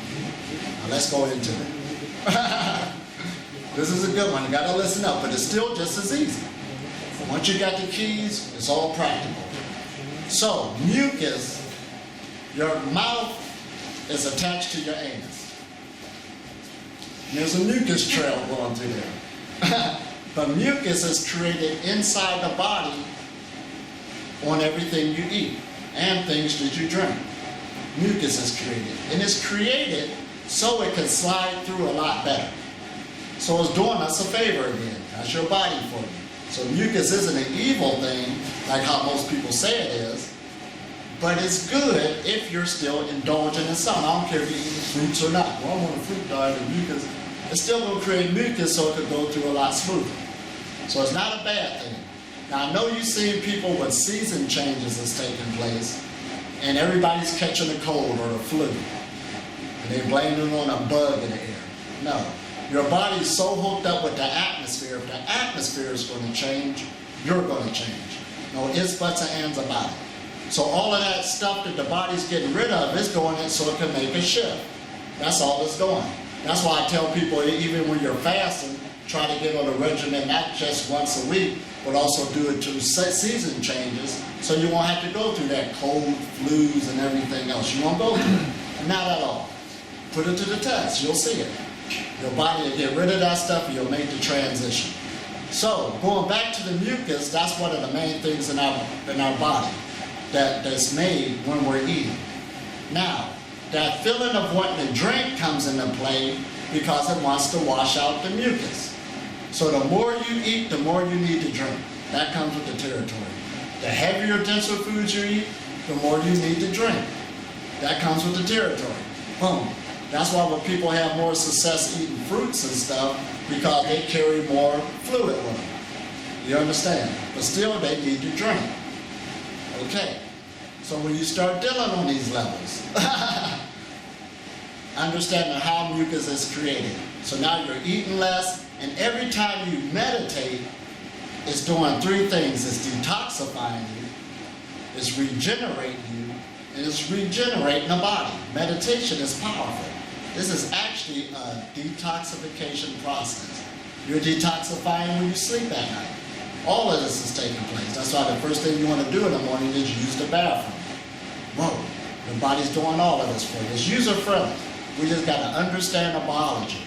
Now let's go into it. This is a good one, you gotta listen up, but it's still just as easy. Once you got the keys, it's all practical. So, mucus, your mouth is attached to your anus. There's a mucus trail going through there. But mucus is created inside the body on everything you eat and things that you drink. Mucus is created. And it's created so it can slide through a lot better. So it's doing us a favor again. That's your body for you. So mucus isn't an evil thing like how most people say it is. But it's good if you're still indulging in something. I don't care if you're eating fruits or not. Well, I'm on a fruit diet and mucus. It's still going to create mucus so it could go through a lot smoother. So it's not a bad thing. Now, I know you've seen people when season changes is taking place and everybody's catching a cold or a flu. And they blame it on a bug in the air. No. Your body's so hooked up with the atmosphere. If the atmosphere is going to change, you're going to change. No ifs, buts, and ands about it. So all of that stuff that the body's getting rid of is going in so it can make a shift. That's all it's doing. That's why I tell people, even when you're fasting, try to get on a regimen not just once a week, but also do it through season changes so you won't have to go through that cold, flus, and everything else. You won't go through it. Not at all. Put it to the test. You'll see it. Your body will get rid of that stuff and you'll make the transition. So, going back to the mucus, that's one of the main things in our body that's made when we're eating. Now, that feeling of wanting to drink comes into play because it wants to wash out the mucus. So the more you eat, the more you need to drink. That comes with the territory. The heavier, denser foods you eat, the more you need to drink. That comes with the territory. Boom. That's why when people have more success eating fruits and stuff, because they carry more fluid with them. You understand? But still, they need to drink. Okay. So when you start dealing on these levels, understanding how mucus is created. So now you're eating less, and every time you meditate, it's doing three things. It's detoxifying you, it's regenerating you, and it's regenerating the body. Meditation is powerful. This is actually a detoxification process. You're detoxifying when you sleep at night. All of this is taking place. That's why the first thing you want to do in the morning is use the bathroom. Whoa, the body's doing all of this for you. It's user-friendly. We just got to understand the biology.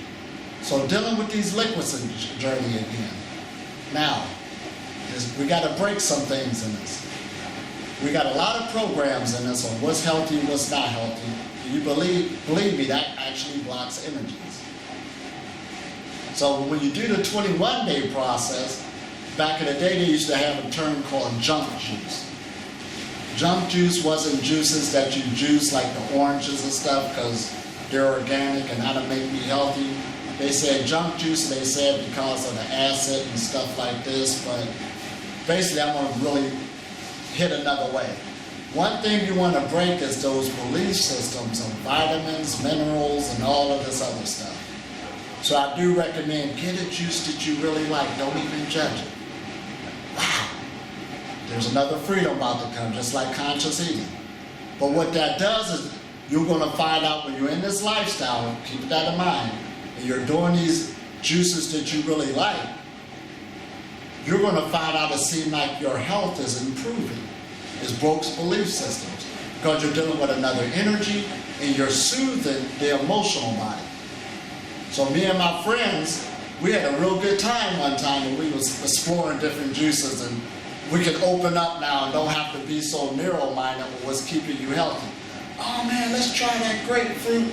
So dealing with these liquids in the journey again. Now, we got to break some things in this. We got a lot of programs in this on what's healthy and what's not healthy. You believe me, that actually blocks energies. So when you do the 21-day process, back in the day they used to have a term called junk juice. Junk juice wasn't juices that you juice like the oranges and stuff because they're organic and how to make me healthy. They said junk juice, they said because of the acid and stuff like this, but basically I'm going to really hit another way. One thing you want to break is those belief systems of vitamins, minerals, and all of this other stuff. So I do recommend get a juice that you really like. Don't even judge it. Wow. There's another freedom about to come, just like conscious eating. But what that does is you're going to find out when you're in this lifestyle, keep that in mind, and you're doing these juices that you really like, you're going to find out it seems like your health is improving. It breaks belief systems because you're dealing with another energy and you're soothing the emotional body. So me and my friends, we had a real good time one time when we was exploring different juices, and we can open up now and don't have to be so narrow-minded with what's keeping you healthy. Oh man, let's try that grapefruit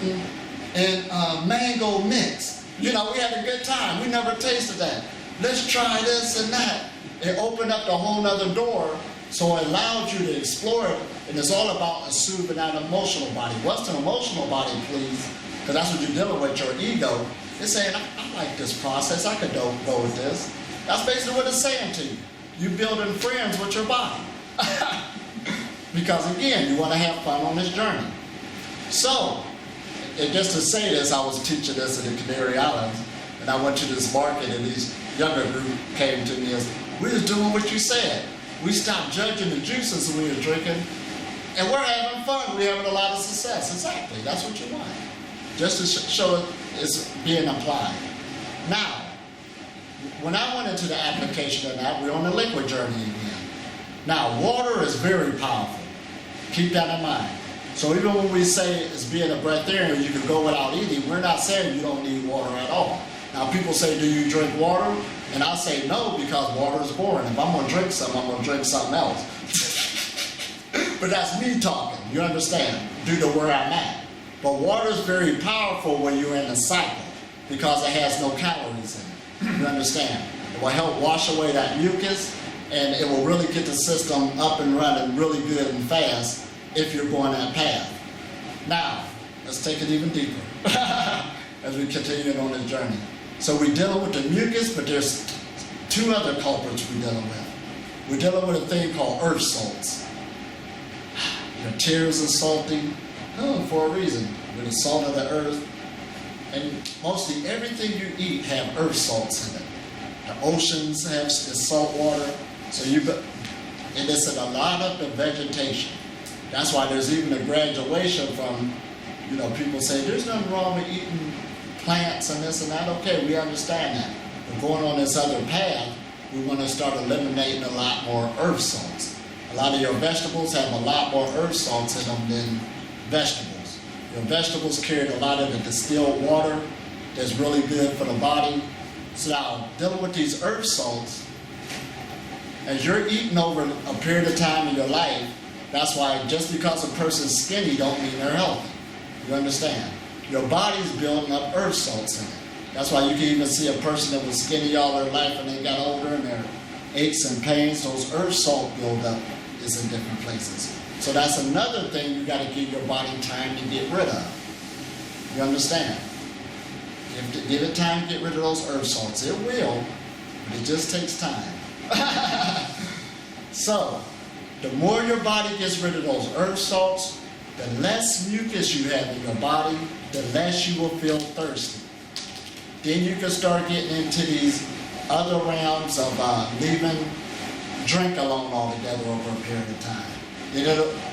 and mango mix. You know, we had a good time. We never tasted that. Let's try this and that. It opened up a whole nother door. So it allowed you to explore it, and it's all about soothing that emotional body. What's an emotional body, please? Because that's what you're dealing with, your ego. It's saying, I like this process, I could go with this. That's basically what it's saying to you. You're building friends with your body. Because again, you want to have fun on this journey. So, and just to say this, I was teaching this in the Canary Islands, and I went to this market, and these younger group came to me and said, we was doing what you said. We stopped judging the juices we were drinking, and we're having fun. We're having a lot of success. Exactly. That's what you want. Just to show it's being applied. Now, when I went into the application of that, we're on the liquid journey again. Now, water is very powerful. Keep that in mind. So even when we say it's being a breatharian, you can go without eating, we're not saying you don't need water at all. Now, people say, do you drink water? And I say no, because water is boring. If I'm going to drink something, I'm going to drink something else. But that's me talking, you understand, due to where I'm at. But water is very powerful when you're in a cycle, because it has no calories in it. You understand? It will help wash away that mucus, and it will really get the system up and running really good and fast if you're going that path. Now, let's take it even deeper as we continue on this journey. So we're dealing with the mucus, but there's two other culprits we're dealing with. We're dealing with a thing called earth salts. Your tears are salty for a reason. With the salt of the earth. And mostly everything you eat have earth salts in it. The oceans have salt water. And it's in a lot of the vegetation. That's why there's even a graduation from, people say there's nothing wrong with eating plants and this and that. Okay, we understand that. But going on this other path, we want to start eliminating a lot more earth salts. A lot of your vegetables have a lot more earth salts in them than vegetables. Your vegetables carry a lot of the distilled water that's really good for the body. So now, dealing with these earth salts, as you're eating over a period of time in your life, that's why just because a person's skinny don't mean they're healthy. You understand? Your body's building up earth salts in it. That's why you can even see a person that was skinny all their life and they got older and their aches and pains, those earth salt buildup is in different places. So that's another thing you got to give your body time to get rid of. You understand? You have to give it time to get rid of those earth salts. It will, but it just takes time. So, the more your body gets rid of those earth salts, the less mucus you have in your body, the less you will feel thirsty. Then you can start getting into these other realms of leaving drink alone altogether over a period of time.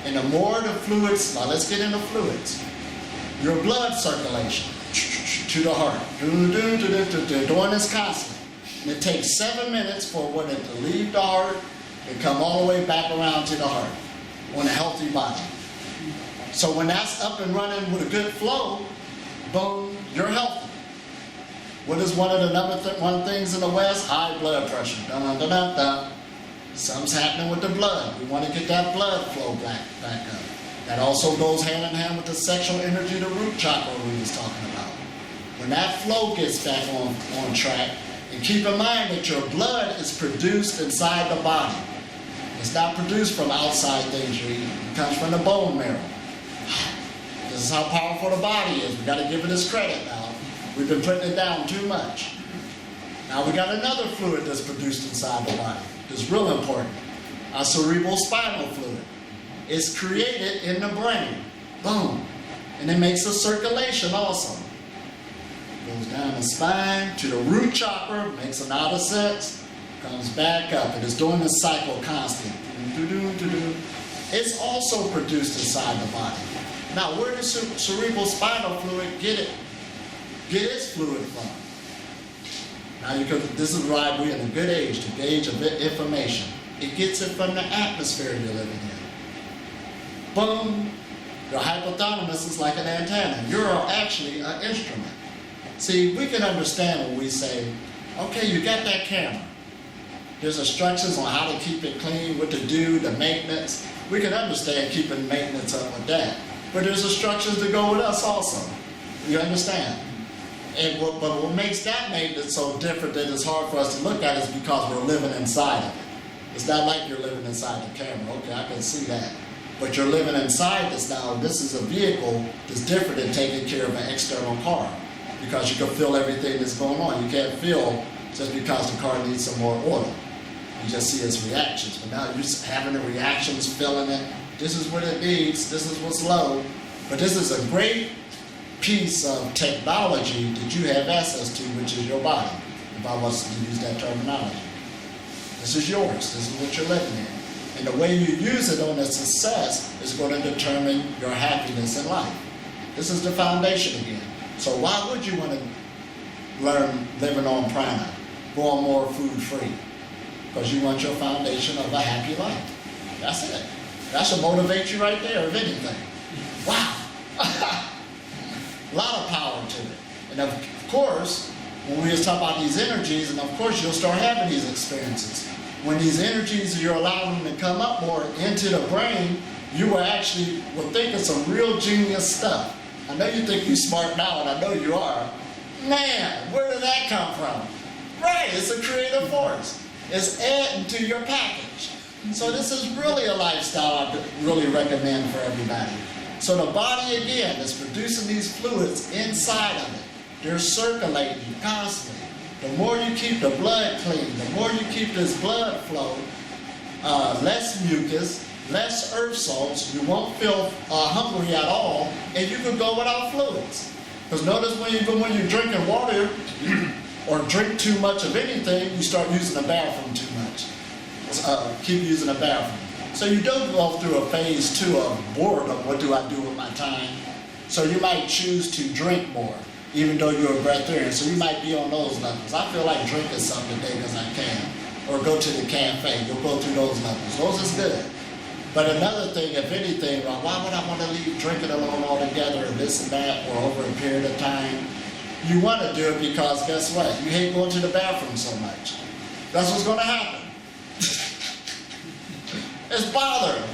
And the more the fluids, now let's get into fluids. Your blood circulation to the heart, doing this constantly. And it takes 7 minutes for it to leave the heart and come all the way back around to the heart on a healthy body. So when that's up and running with a good flow, boom, you're healthy. What is one of the number one things in the West? High blood pressure. Dun, dun, dun, dun, dun. Something's happening with the blood. We want to get that blood flow back up. That also goes hand in hand with the sexual energy, the root chakra we was talking about. When that flow gets back on track, and keep in mind that your blood is produced inside the body. It's not produced from outside things you're eating. It comes from the bone marrow. This is how powerful the body is. We got to give it its credit now. We've been putting it down too much. Now we got another fluid that's produced inside the body. It's real important. Our cerebral spinal fluid. It's created in the brain. Boom. And it makes a circulation also. Goes down the spine to the root chakra, makes an outer sense, comes back up. And it's doing this cycle constantly. It's also produced inside the body. Now, where does cerebral spinal fluid get its fluid from? Now, this is why we're in a good age to gauge of information. It gets it from the atmosphere you're living in. Boom. Your hypothalamus is like an antenna. You're actually an instrument. See, we can understand when we say, okay, you got that camera. There's instructions on how to keep it clean, what to do, the maintenance. We can understand keeping maintenance up with that. But there's instructions to go with us also. You understand? But what makes that maintenance so different that it's hard for us to look at is because we're living inside of it. It's not like you're living inside the camera. Okay, I can see that. But you're living inside this now. This is a vehicle that's different than taking care of an external car. Because you can feel everything that's going on. You can't feel just because the car needs some more oil. You just see its reactions. But now you're just having the reactions, feeling it. This is what it needs. This is what's low. But this is a great piece of technology that you have access to, which is your body. If I was to use that terminology. This is yours. This is what you're living in. And the way you use it on its success is going to determine your happiness in life. This is the foundation again. So why would you want to learn living on prana, going more food free? Because you want your foundation of a happy life. That's it. That should motivate you right there, if anything. Wow. A lot of power to it. And of course, when we was talking about these energies, and of course you'll start having these experiences. When these energies, you're allowing them to come up more into the brain, you will think of some real genius stuff. I know you think you're smart now, and I know you are. Man, where did that come from? Right, it's a creative force. It's adding to your package. So this is really a lifestyle I could really recommend for everybody. So the body, again, is producing these fluids inside of it. They're circulating constantly. The more you keep the blood clean, the more you keep this blood flow, less mucus, less earth salts, you won't feel hungry at all, and you can go without fluids. Because notice when you're drinking water or drink too much of anything, you start using the bathroom too much. Keep using the bathroom. So you don't go through a phase 2 of boredom. What do I do with my time? So you might choose to drink more, even though you're a breatharian. So you might be on those levels. I feel like drinking something today because I can. Or go to the cafe. You'll go through those levels. Those is good. But another thing, if anything, why would I want to leave drinking alone altogether, or this and that, or over a period of time? You want to do it because guess what? You hate going to the bathroom so much. That's what's going to happen. It's bothering.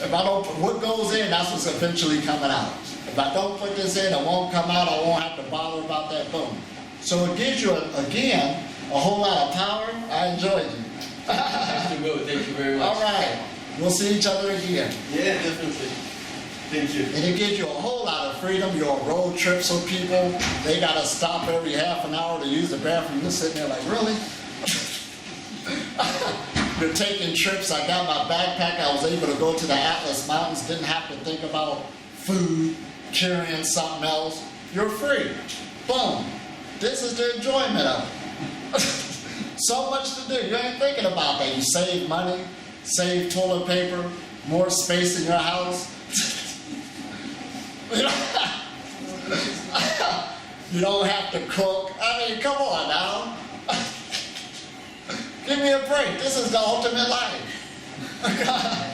If I don't put what goes in, that's what's eventually coming out. If I don't put this in, it won't come out. I won't have to bother about that. Boom. So it gives you, again, a whole lot of power. I enjoyed you. Thank you very much. All right. We'll see each other again. Yeah, definitely. Thank you. And it gives you a whole lot of freedom. You're on road trips with people. They got to stop every half an hour to use the bathroom. You're sitting there like, really? You're taking trips. I got my backpack. I was able to go to the Atlas Mountains. Didn't have to think about food, carrying something else. You're free. Boom. This is the enjoyment of it. So much to do. You ain't thinking about that. You save money, save toilet paper, more space in your house. You don't have to cook. I mean, come on now. Give me a break. This is the ultimate life.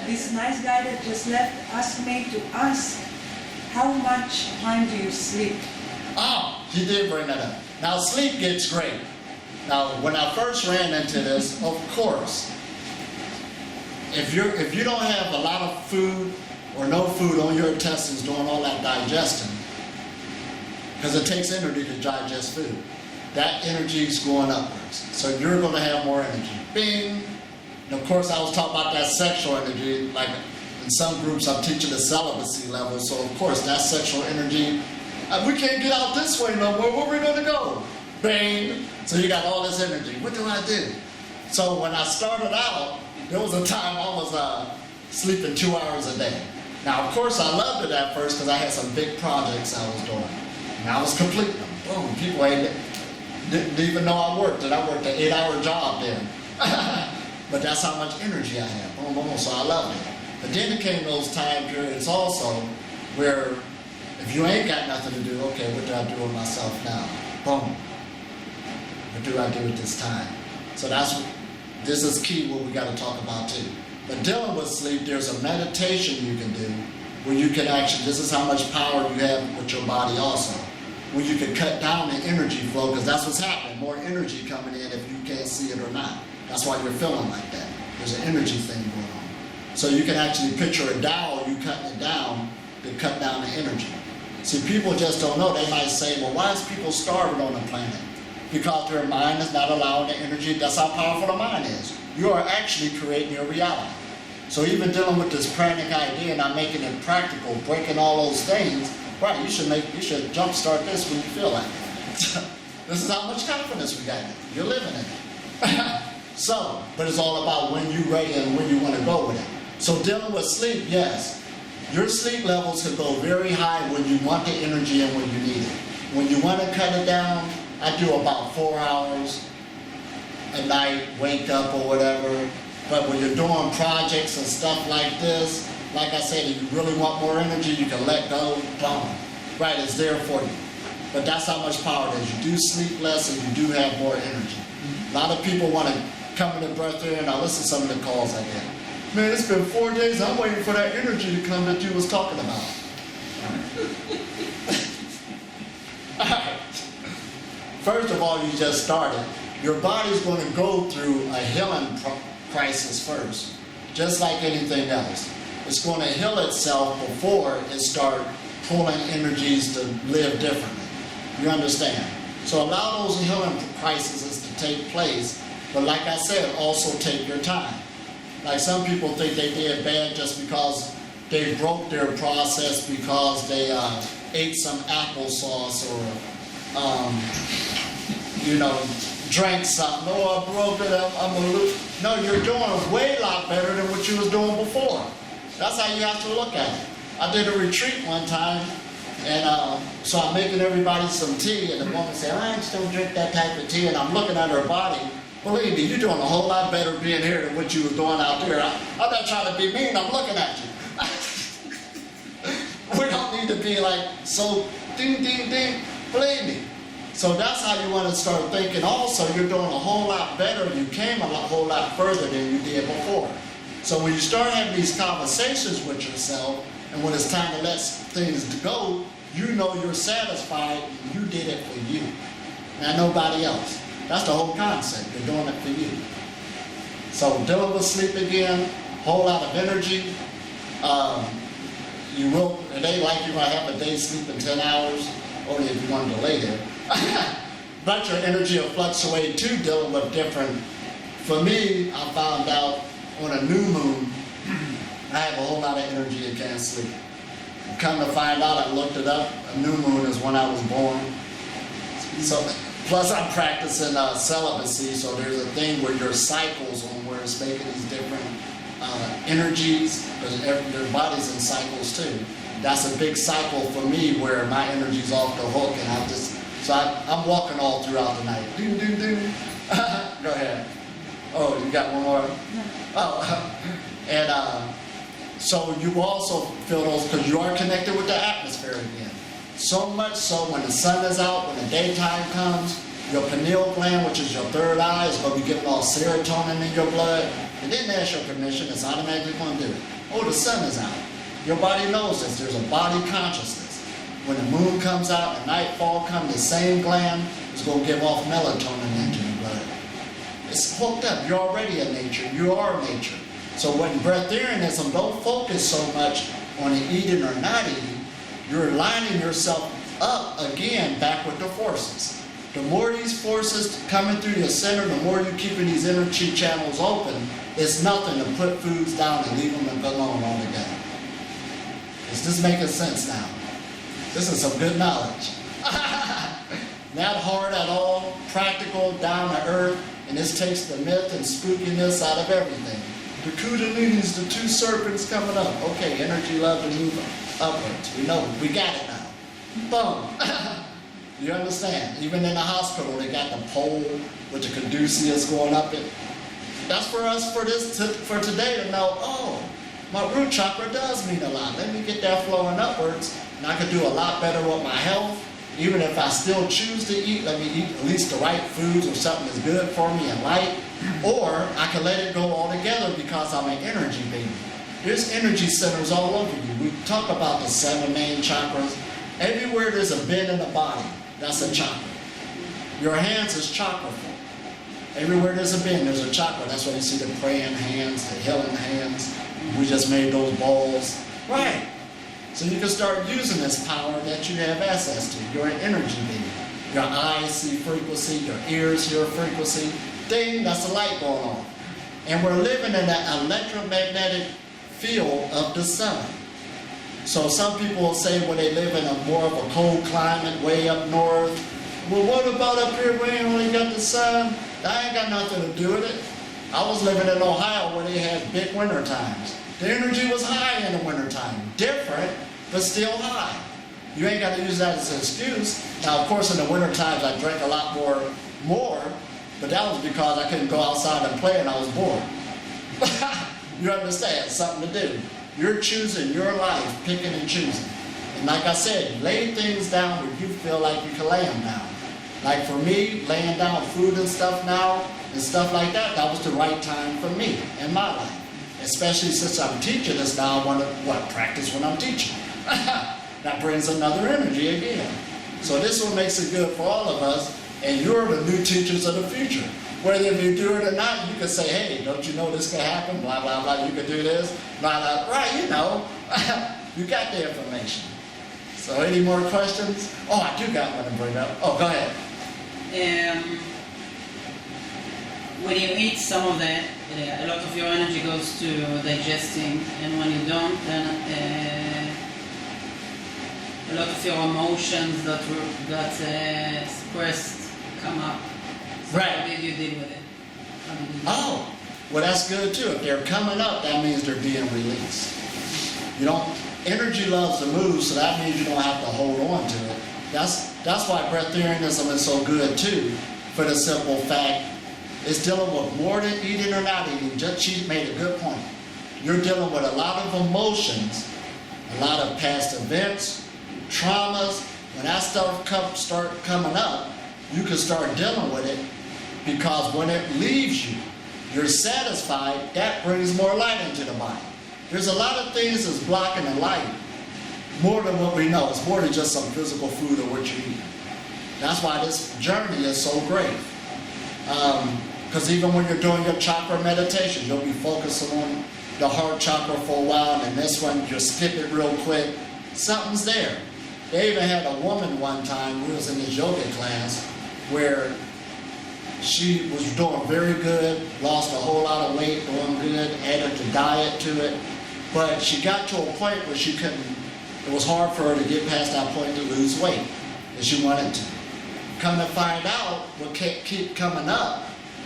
This nice guy that just left asked me to ask, how much time do you sleep? Oh, he did bring that up. Now, sleep gets great. Now, when I first ran into this, of course, if you don't have a lot of food or no food on your intestines doing all that digesting, because it takes energy to digest food, that energy is going upwards. So you're going to have more energy. Bing! And of course, I was talking about that sexual energy. Like in some groups, I'm teaching the celibacy level. So of course, that sexual energy, we can't get out this way no more. Where are we going to go? Bang! So you got all this energy. What do I do? So when I started out, there was a time I was sleeping 2 hours a day. Now, of course, I loved it at first because I had some big projects I was doing. And I was completing them. Boom. People didn't even know I worked. And I worked an 8-hour job then. But that's how much energy I had. Boom, boom, boom. So I loved it. But then it came those time periods also where if you ain't got nothing to do, okay, what do I do with myself now? Boom. What do I do with this time? So this is key what we got to talk about too. But dealing with sleep, there's a meditation you can do where you can actually, this is how much power you have with your body also. Where you can cut down the energy flow, because that's what's happening. More energy coming in if you can't see it or not. That's why you're feeling like that. There's an energy thing going on. So you can actually picture a dial, you cutting it down to cut down the energy. See, people just don't know. They might say, well, why is people starving on the planet? Because their mind is not allowing the energy. That's how powerful the mind is. You are actually creating your reality. So even dealing with this pranic idea and not making it practical, breaking all those things, right, you should jumpstart this when you feel like it. This is how much confidence we got in it. You're living in it. So, but it's all about when you're ready and when you want to go with it. So dealing with sleep, yes. Your sleep levels can go very high when you want the energy and when you need it. When you want to cut it down, I do about 4 hours a night, wake up or whatever. But when you're doing projects and stuff like this, like I said, if you really want more energy, you can let go, boom. Right, it's there for you. But that's how much power it is. You do sleep less and you do have more energy. A lot of people want to come in the breatharian, and I listen to some of the calls I get. Man, it's been 4 days, I'm waiting for that energy to come that you was talking about. All right. First of all, you just started. Your body's going to go through a healing crisis first, just like anything else. It's going to heal itself before it starts pulling energies to live differently. You understand? So allow those healing crises to take place, but like I said, also take your time. Like some people think they did bad just because they broke their process because they ate some applesauce or, drank something. Oh, I broke it, I'm gonna lose. No, you're doing a way lot better than what you was doing before. That's how you have to look at it. I did a retreat one time, and so I'm making everybody some tea, and the woman said, I just don't drink that type of tea, and I'm looking at her body. Believe me, you're doing a whole lot better being here than what you were doing out there. I'm not trying to be mean, I'm looking at you. We don't need to be like so ding, ding, ding. Believe me. So that's how you want to start thinking. Also, you're doing a whole lot better. You came a whole lot further than you did before. So when you start having these conversations with yourself, and when it's time to let things go, you know you're satisfied. You did it for you, not nobody else. That's the whole concept. You're doing it for you. So dealing with sleep again, whole lot of energy. It ain't like you're going to have a day sleep in 10 hours, only if you want to lay there. But your energy will fluctuate too, dealing with different. For me, I found out on a new moon, I have a whole lot of energy and can't sleep. Come to find out, I looked it up, a new moon is when I was born. So, plus I'm practicing celibacy, so there's a thing where your cycles on where it's making these different energies, because their body's in cycles too. That's a big cycle for me where my energy's off the hook, and I'm walking all throughout the night. Doom, doom, doom. Go ahead. Oh, you got one more? No. Oh, and so you also feel those, because you are connected with the atmosphere again. So much so when the sun is out, when the daytime comes, your pineal gland, which is your third eye, is going to be getting all serotonin in your blood. It didn't ask your permission, it's automatically going to do it. Oh, the sun is out. Your body knows this. There's a body consciousness. When the moon comes out and nightfall comes, the same gland is going to give off melatonin into your blood. It's hooked up. You're already in nature. You are nature. So when breatharianism, don't focus so much on eating or not eating. You're lining yourself up again back with the forces. The more these forces coming through your center, the more you're keeping these energy channels open, it's nothing to put foods down and leave them alone altogether. Is this making sense now? This is some good knowledge. Not hard at all, practical, down to earth, and this takes the myth and spookiness out of everything. The kundalini's, the two serpents coming up. Okay, energy, love, and move upwards. We know, we got it now. Boom. You understand? Even in the hospital, they got the pole with the caduceus going up it. That's for us for today to know, oh, my root chakra does mean a lot. Let me get that flowing upwards, and I can do a lot better with my health. Even if I still choose to eat, let me eat at least the right foods or something that's good for me and light. Or I can let it go altogether because I'm an energy baby. There's energy centers all over you. We talk about the 7 main chakras. Everywhere there's a bend in the body, that's a chakra. Your hands is chakra form. Everywhere there's a bend, there's a chakra. That's why you see the praying hands, the healing hands. We just made those balls. Right. So you can start using this power that you have access to. You're an energy being. Your eyes see frequency, your ears hear frequency. Ding, that's a light going on. And we're living in that electromagnetic field of the sun. So some people will say when they live in a more of a cold climate way up north, well, what about up here where you only got the sun? That ain't got nothing to do with it. I was living in Ohio where they had big winter times. The energy was high in the winter time. Different, but still high. You ain't got to use that as an excuse. Now, of course, in the winter times, I drank a lot more, but that was because I couldn't go outside and play and I was bored. You understand? Something to do. You're choosing your life, picking and choosing. And like I said, lay things down where you feel like you can lay them down. Like for me, laying down food and stuff now, and stuff like that, that was the right time for me in my life. Especially since I'm teaching this now, I want to practice when I'm teaching. That brings another energy again. So this one makes it good for all of us, and you're the new teachers of the future. Whether if you do it or not, you can say, hey, don't you know this can happen? Blah, blah, blah, you can do this. Blah, blah, right, you know. You got the information. So any more questions? Oh, I do got one to bring up. Oh, go ahead. when you eat some of that, a lot of your energy goes to digesting, and when you don't, then a lot of your emotions that got suppressed come up. So Right. how did you deal with it? How did you deal with Oh, well, that's good too. If they're coming up, that means they're being released. You don't, energy loves to move, so that means you don't have to hold on to it. That's why breatharianism is so good too, for the simple fact it's dealing with more than eating or not eating. She made a good point. You're dealing with a lot of emotions, a lot of past events, traumas. When that stuff start coming up, you can start dealing with it, because when it leaves you, you're satisfied. That brings more light into the body. There's a lot of things that's blocking the light, more than what we know. It's more than just some physical food or what you eat. That's why this journey is so great. Because even when you're doing your chakra meditation, you'll be focusing on the heart chakra for a while, and this one, you skip it real quick. Something's there. They even had a woman one time who was in this yoga class where she was doing very good, lost a whole lot of weight, doing good, added the diet to it. But she got to a point where she couldn't, it was hard for her to get past that point to lose weight that she wanted to. Come to find out, what kept coming up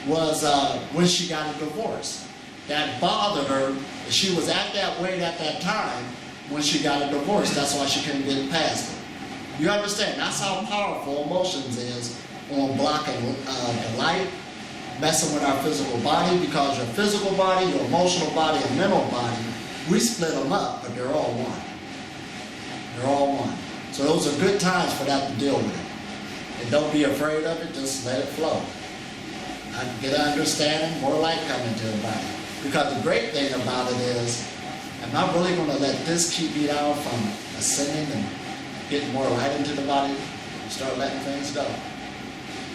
was when she got a divorce. That bothered her. She was at that weight at that time when she got a divorce. That's why she couldn't get past it. You understand? That's how powerful emotions is on blocking the light, messing with our physical body, because your physical body, your emotional body, and mental body, we split them up, but they're all one. They're all one. So those are good times for that to deal with it. And don't be afraid of it, just let it flow. Get an understanding, more light coming to the body. Because the great thing about it is, am I really going to let this keep me down from ascending and getting more light into the body? Start letting things go.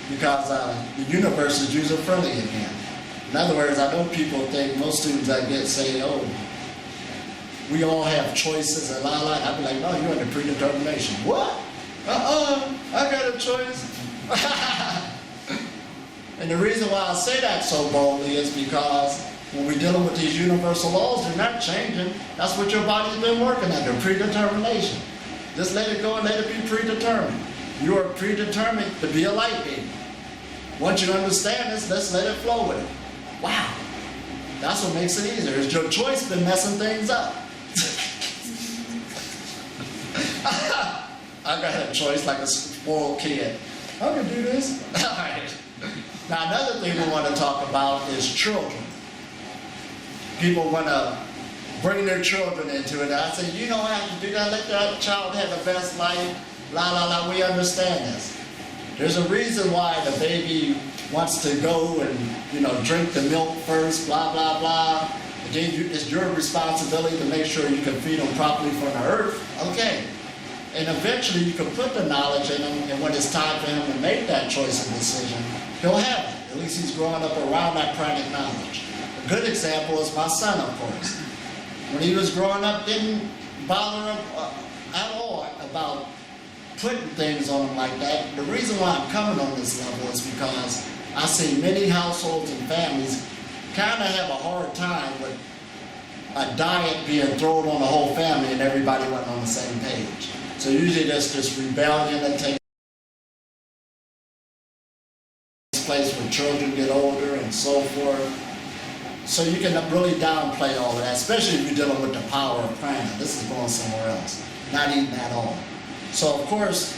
Because the universe is user-friendly again. In other words, I know people think, most students I get say, oh, we all have choices and la. I'd be like, no, you're under predetermination. What? I got a choice. And the reason why I say that so boldly is because when we're dealing with these universal laws, they're not changing. That's what your body's been working under, predetermination. Just let it go and let it be predetermined. You are predetermined to be a light being. Once you understand this, let's let it flow with it. Wow. That's what makes it easier. It's your choice been messing things up. I got a choice like a spoiled kid. I can do this. All right. Now, another thing we want to talk about is children. People want to bring their children into it. I say, you don't have to do that. Let that child have the best life. La. We understand this. There's a reason why the baby wants to go and, drink the milk first, blah, blah, blah. Again, it's your responsibility to make sure you can feed them properly from the earth. Okay. And eventually you can put the knowledge in him, and when it's time for him to make that choice and decision, he'll have it. At least he's growing up around that pranic knowledge. A good example is my son, of course. When he was growing up, didn't bother him at all about putting things on him like that. The reason why I'm coming on this level is because I see many households and families kind of have a hard time with a diet being thrown on the whole family and everybody wasn't on the same page. So usually there's this rebellion that takes place when children get older and so forth. So you can really downplay all of that, especially if you're dealing with the power of prana. This is going somewhere else, not eating at all. So of course,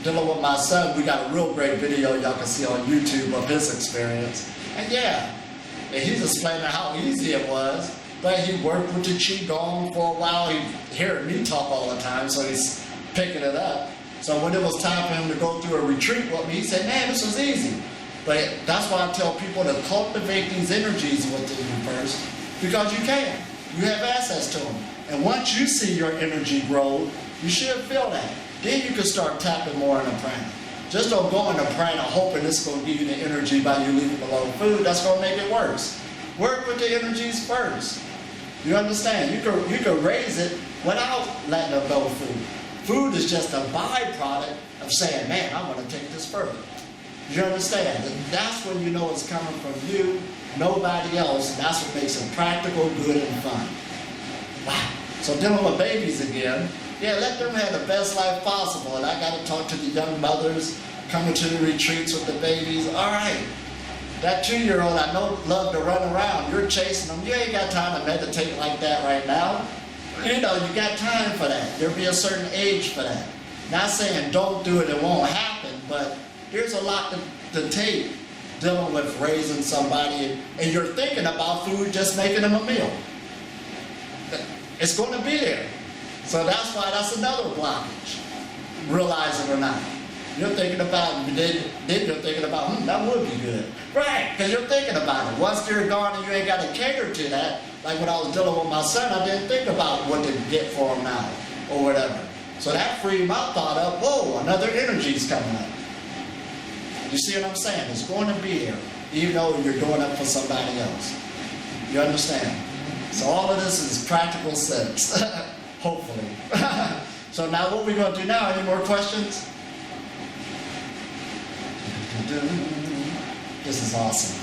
dealing with my son, we got a real great video y'all can see on YouTube of his experience. And and he's explaining how easy it was. But he worked with the Qigong for a while. He heard me talk all the time, so he's picking it up. So when it was time for him to go through a retreat with me, he said, man, this was easy. But that's why I tell people to cultivate these energies within you first, because you can. You have access to them. And once you see your energy grow, you should feel that. Then you can start tapping more into prana. Just don't go into prana hoping it's going to give you the energy by you leaving alone food. That's going to make it worse. Work with the energies first. You understand? You can raise it without letting them go food. Food is just a byproduct of saying, man, I want to take this further. You understand? And that's when you know it's coming from you, nobody else, and that's what makes it practical, good, and fun. Wow. So dealing with babies again, yeah, let them have the best life possible. And I got to talk to the young mothers coming to the retreats with the babies. All right, that 2-year-old I know love to run around. You're chasing them. You ain't got time to meditate like that right now. You know, you got time for that. There'll be a certain age for that. Not saying don't do it, it won't happen, but there's a lot to take dealing with raising somebody, and you're thinking about food, just making them a meal. It's going to be there. So that's why that's another blockage, realize it or not. You're thinking about, then you're thinking about, that would be good. Right, because you're thinking about it. Once they're gone and you ain't got to cater to that, like when I was dealing with my son, I didn't think about what to get for him now, or whatever. So that freed my thought up, whoa, another energy's coming up. You see what I'm saying? It's going to be there, even though you're doing it for somebody else. You understand? So all of this is practical sense, hopefully. So now what we're going to do now, any more questions? This is awesome.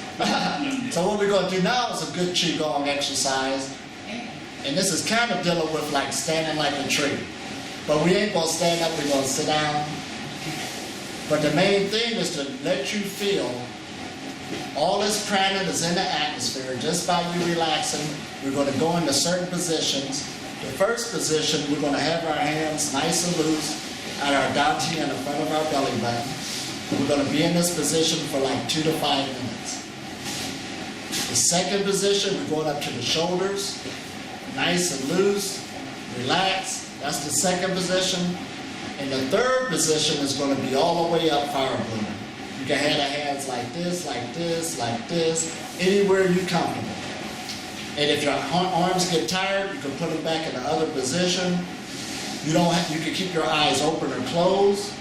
So what we're going to do now is a good Qigong exercise. And this is kind of dealing with like standing like a tree. But we ain't going to stand up, we're going to sit down. But the main thing is to let you feel all this prana is in the atmosphere. Just by you relaxing, we're going to go into certain positions. The first position, we're going to have our hands nice and loose at our dantian in the front of our belly button. We're going to be in this position for like 2 to 5 minutes. The second position, we're going up to the shoulders, nice and loose, relax. That's the second position. And the third position is going to be all the way up fire balloon. You can have the hands like this, like this, like this, anywhere you're comfortable. And if your arms get tired, you can put them back in the other position. You can keep your eyes open or closed.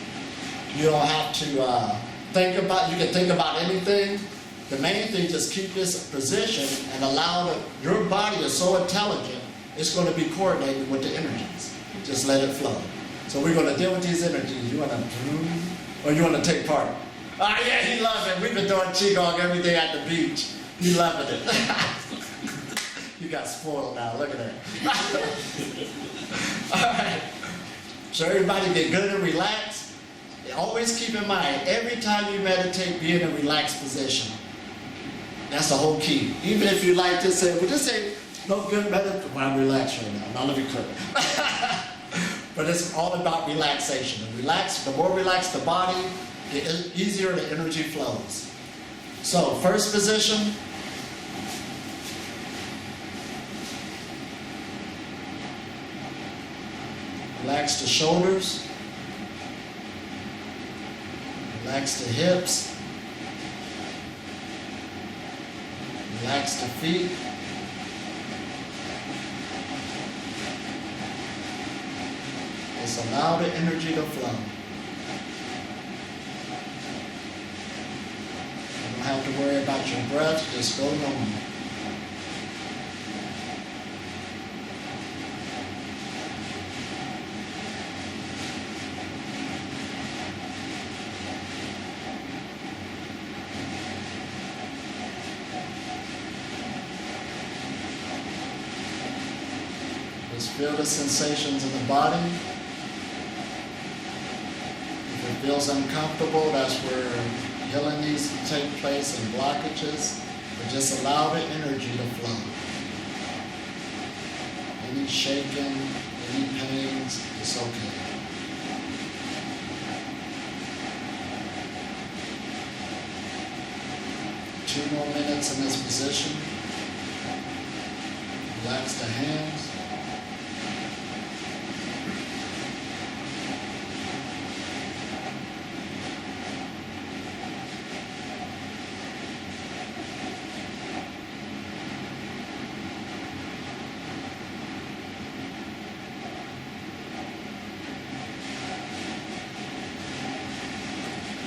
You don't have to you can think about anything. The main thing is just keep this position and allow your body is so intelligent, it's going to be coordinated with the energies. Just let it flow. So we're going to deal with these energies. You want to, or you want to take part? Ah, yeah, he loves it. We've been doing Qigong every day at the beach. He loving it. You got spoiled now. Look at that. All right. So everybody get good and relaxed. Always keep in mind, every time you meditate, be in a relaxed position. That's the whole key. Even if you like to say, well, just say, no good meditation. Well, I'm relaxed right now. Now let me clear it. But it's all about relaxation. And the more relaxed the body, the easier the energy flows. So, first position. Relax the shoulders. Relax the hips. Relax the feet. Just allow the energy to flow. You don't have to worry about your breath, just go normal. Just feel the sensations in the body. If it feels uncomfortable, that's where healing needs to take place and blockages. But just allow the energy to flow. Any shaking, any pains, it's okay. Two more minutes in this position. Relax the hands.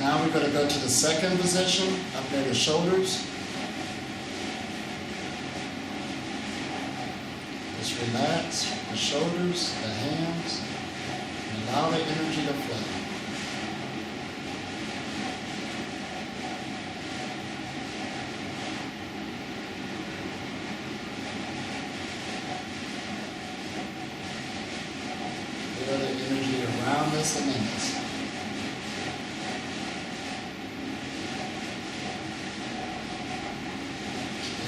Now we're going to go to the second position, up near the shoulders. Just relax the shoulders, the hands, and allow the energy to flow. just a minute.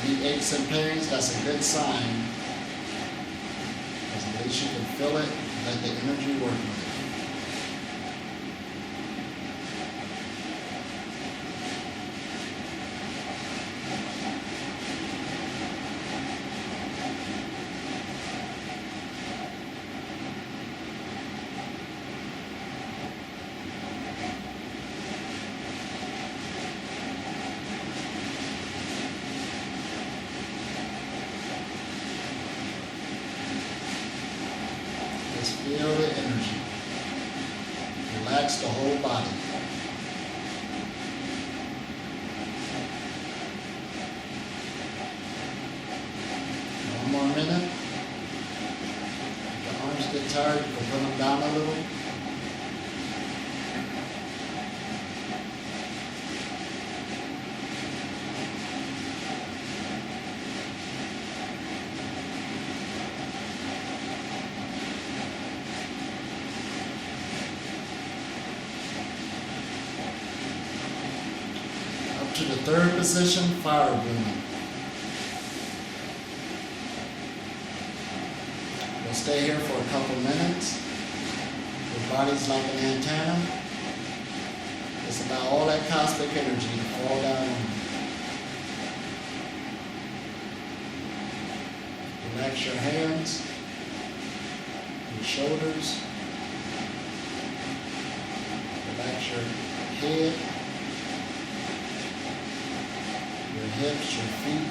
Any aches and pains, that's a good sign. Because at least you can feel it, let the energy work with it. Just feel the energy. Relax the whole body. One more minute. If the arms get tired, you can put them down a little. To the third position, fire breathing. We'll stay here for a couple minutes. Your body's like an antenna. It's about all that cosmic energy to fall down on you. Relax your hands, your shoulders. Relax your head. Your hips, your feet.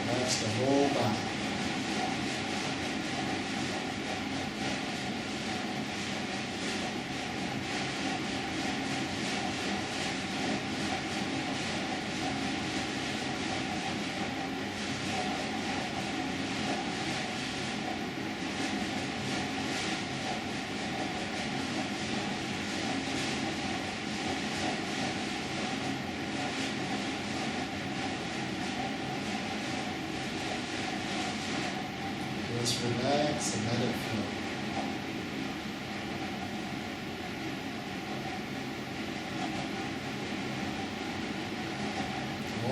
Relax the whole body. Just relax and let it flow.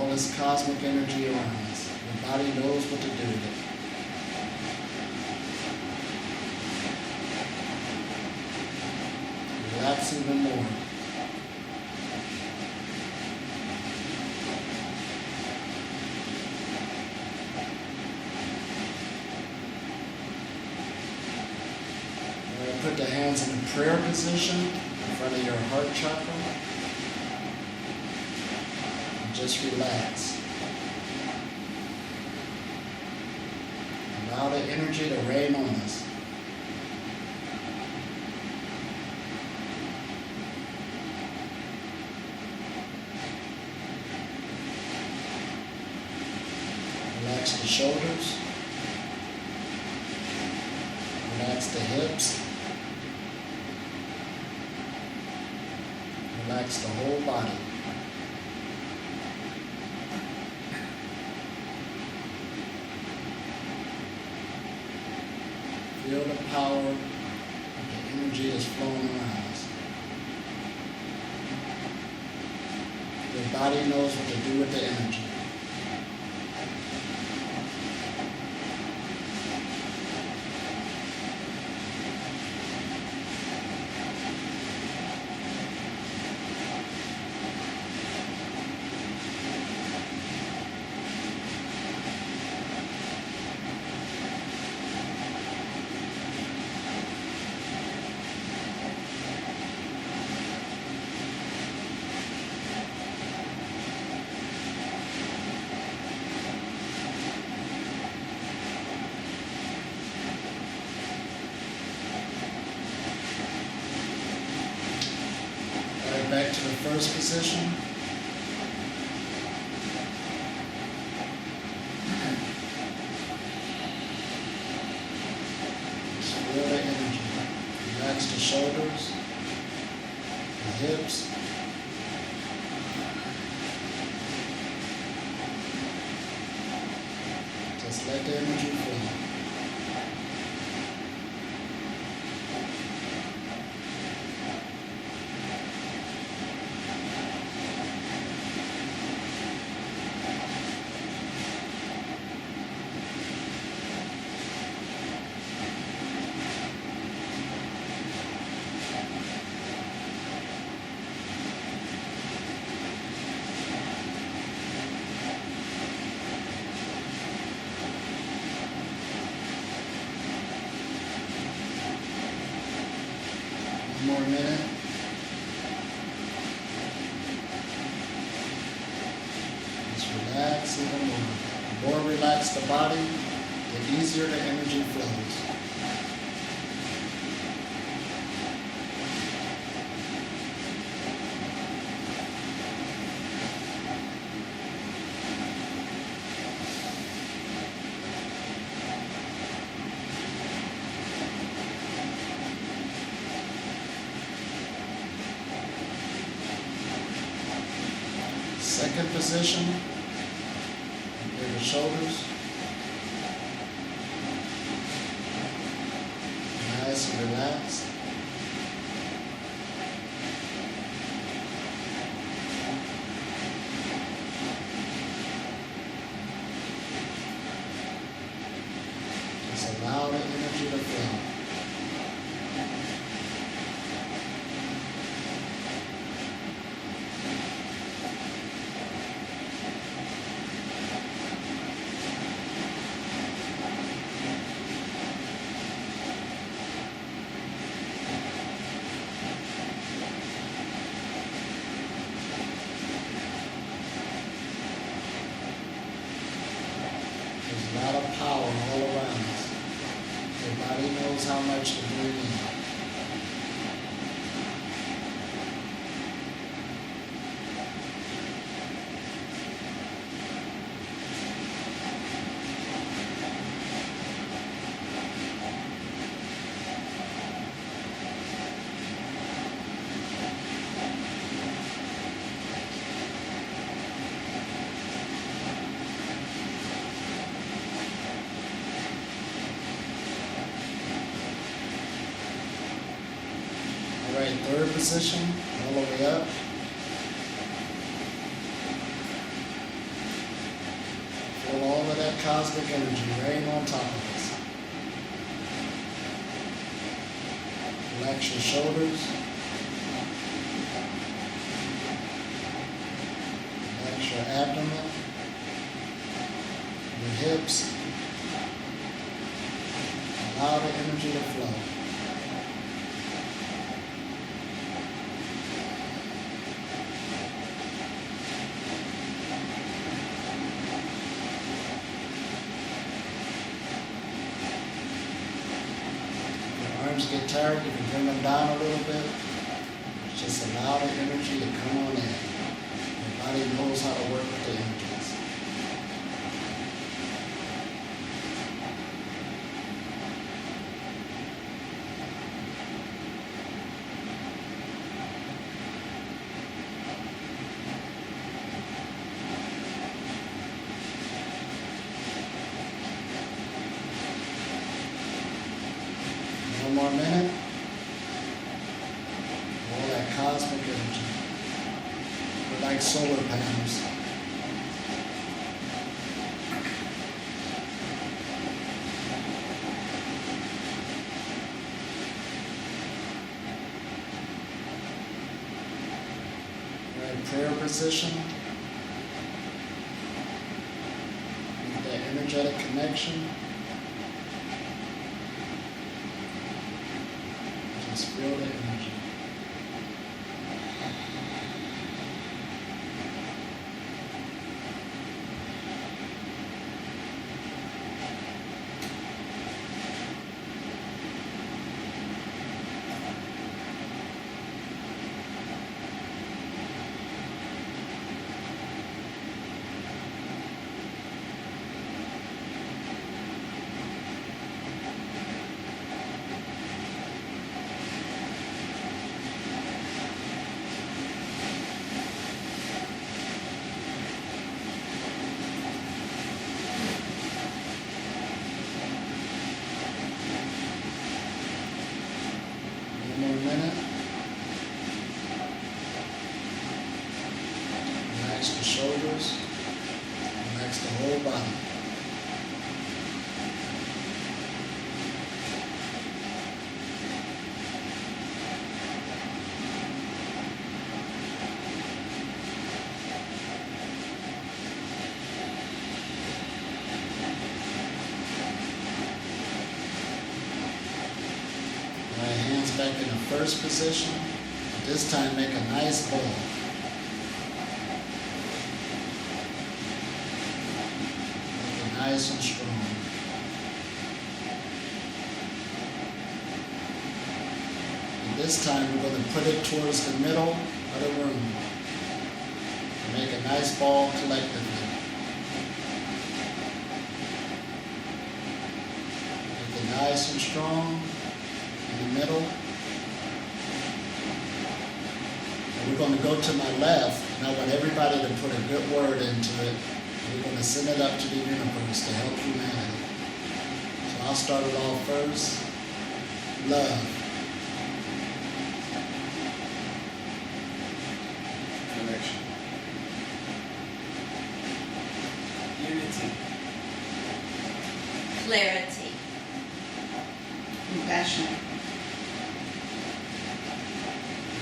All this cosmic energy around us. Your body knows what to do with it. Relax even more. Put the hands in a prayer position in front of your heart chakra. And just relax. Allow the energy to rain on us. Relax the shoulders. Relax the hips. Relax the whole body. Feel the power of the energy that's flowing around us. Your body knows what to do with the energy. Back to the first position. Just feel the energy. Relax the shoulders, the hips. Just let the energy flow. One more minute. Just relax even more. The more relaxed the body, the easier the energy flows. Second position, bring your shoulders, nice and relaxed. Just allow the energy to flow. There's a lot of power all around us. Your body knows how much to bring in. All right, third position, all the way up. Feel all of that cosmic energy rain on top of us. Relax your shoulders. Relax your abdomen, your hips. Allow the energy to flow. Arms get tired, you can bring them down a little bit. Just allow the energy to come on in. Your body knows how to work with the energies. One more minute. All that cosmic energy. We're like solar panels. All right, prayer position. With that energetic connection. Just feel the energy. One more minute. Relax the shoulders. Relax the whole body. Right, hands back in the first position. This time make a nice ball. Make it nice and strong. And this time we're going to put it towards the middle of the room. Make a nice ball collectively. Make it nice and strong in the middle. And we're going to go to my left, and I want everybody to put a good word into it. We're going to send it up to the universe to help humanity. So I'll start it off first. Love. Connection. Unity. Clarity. Compassion.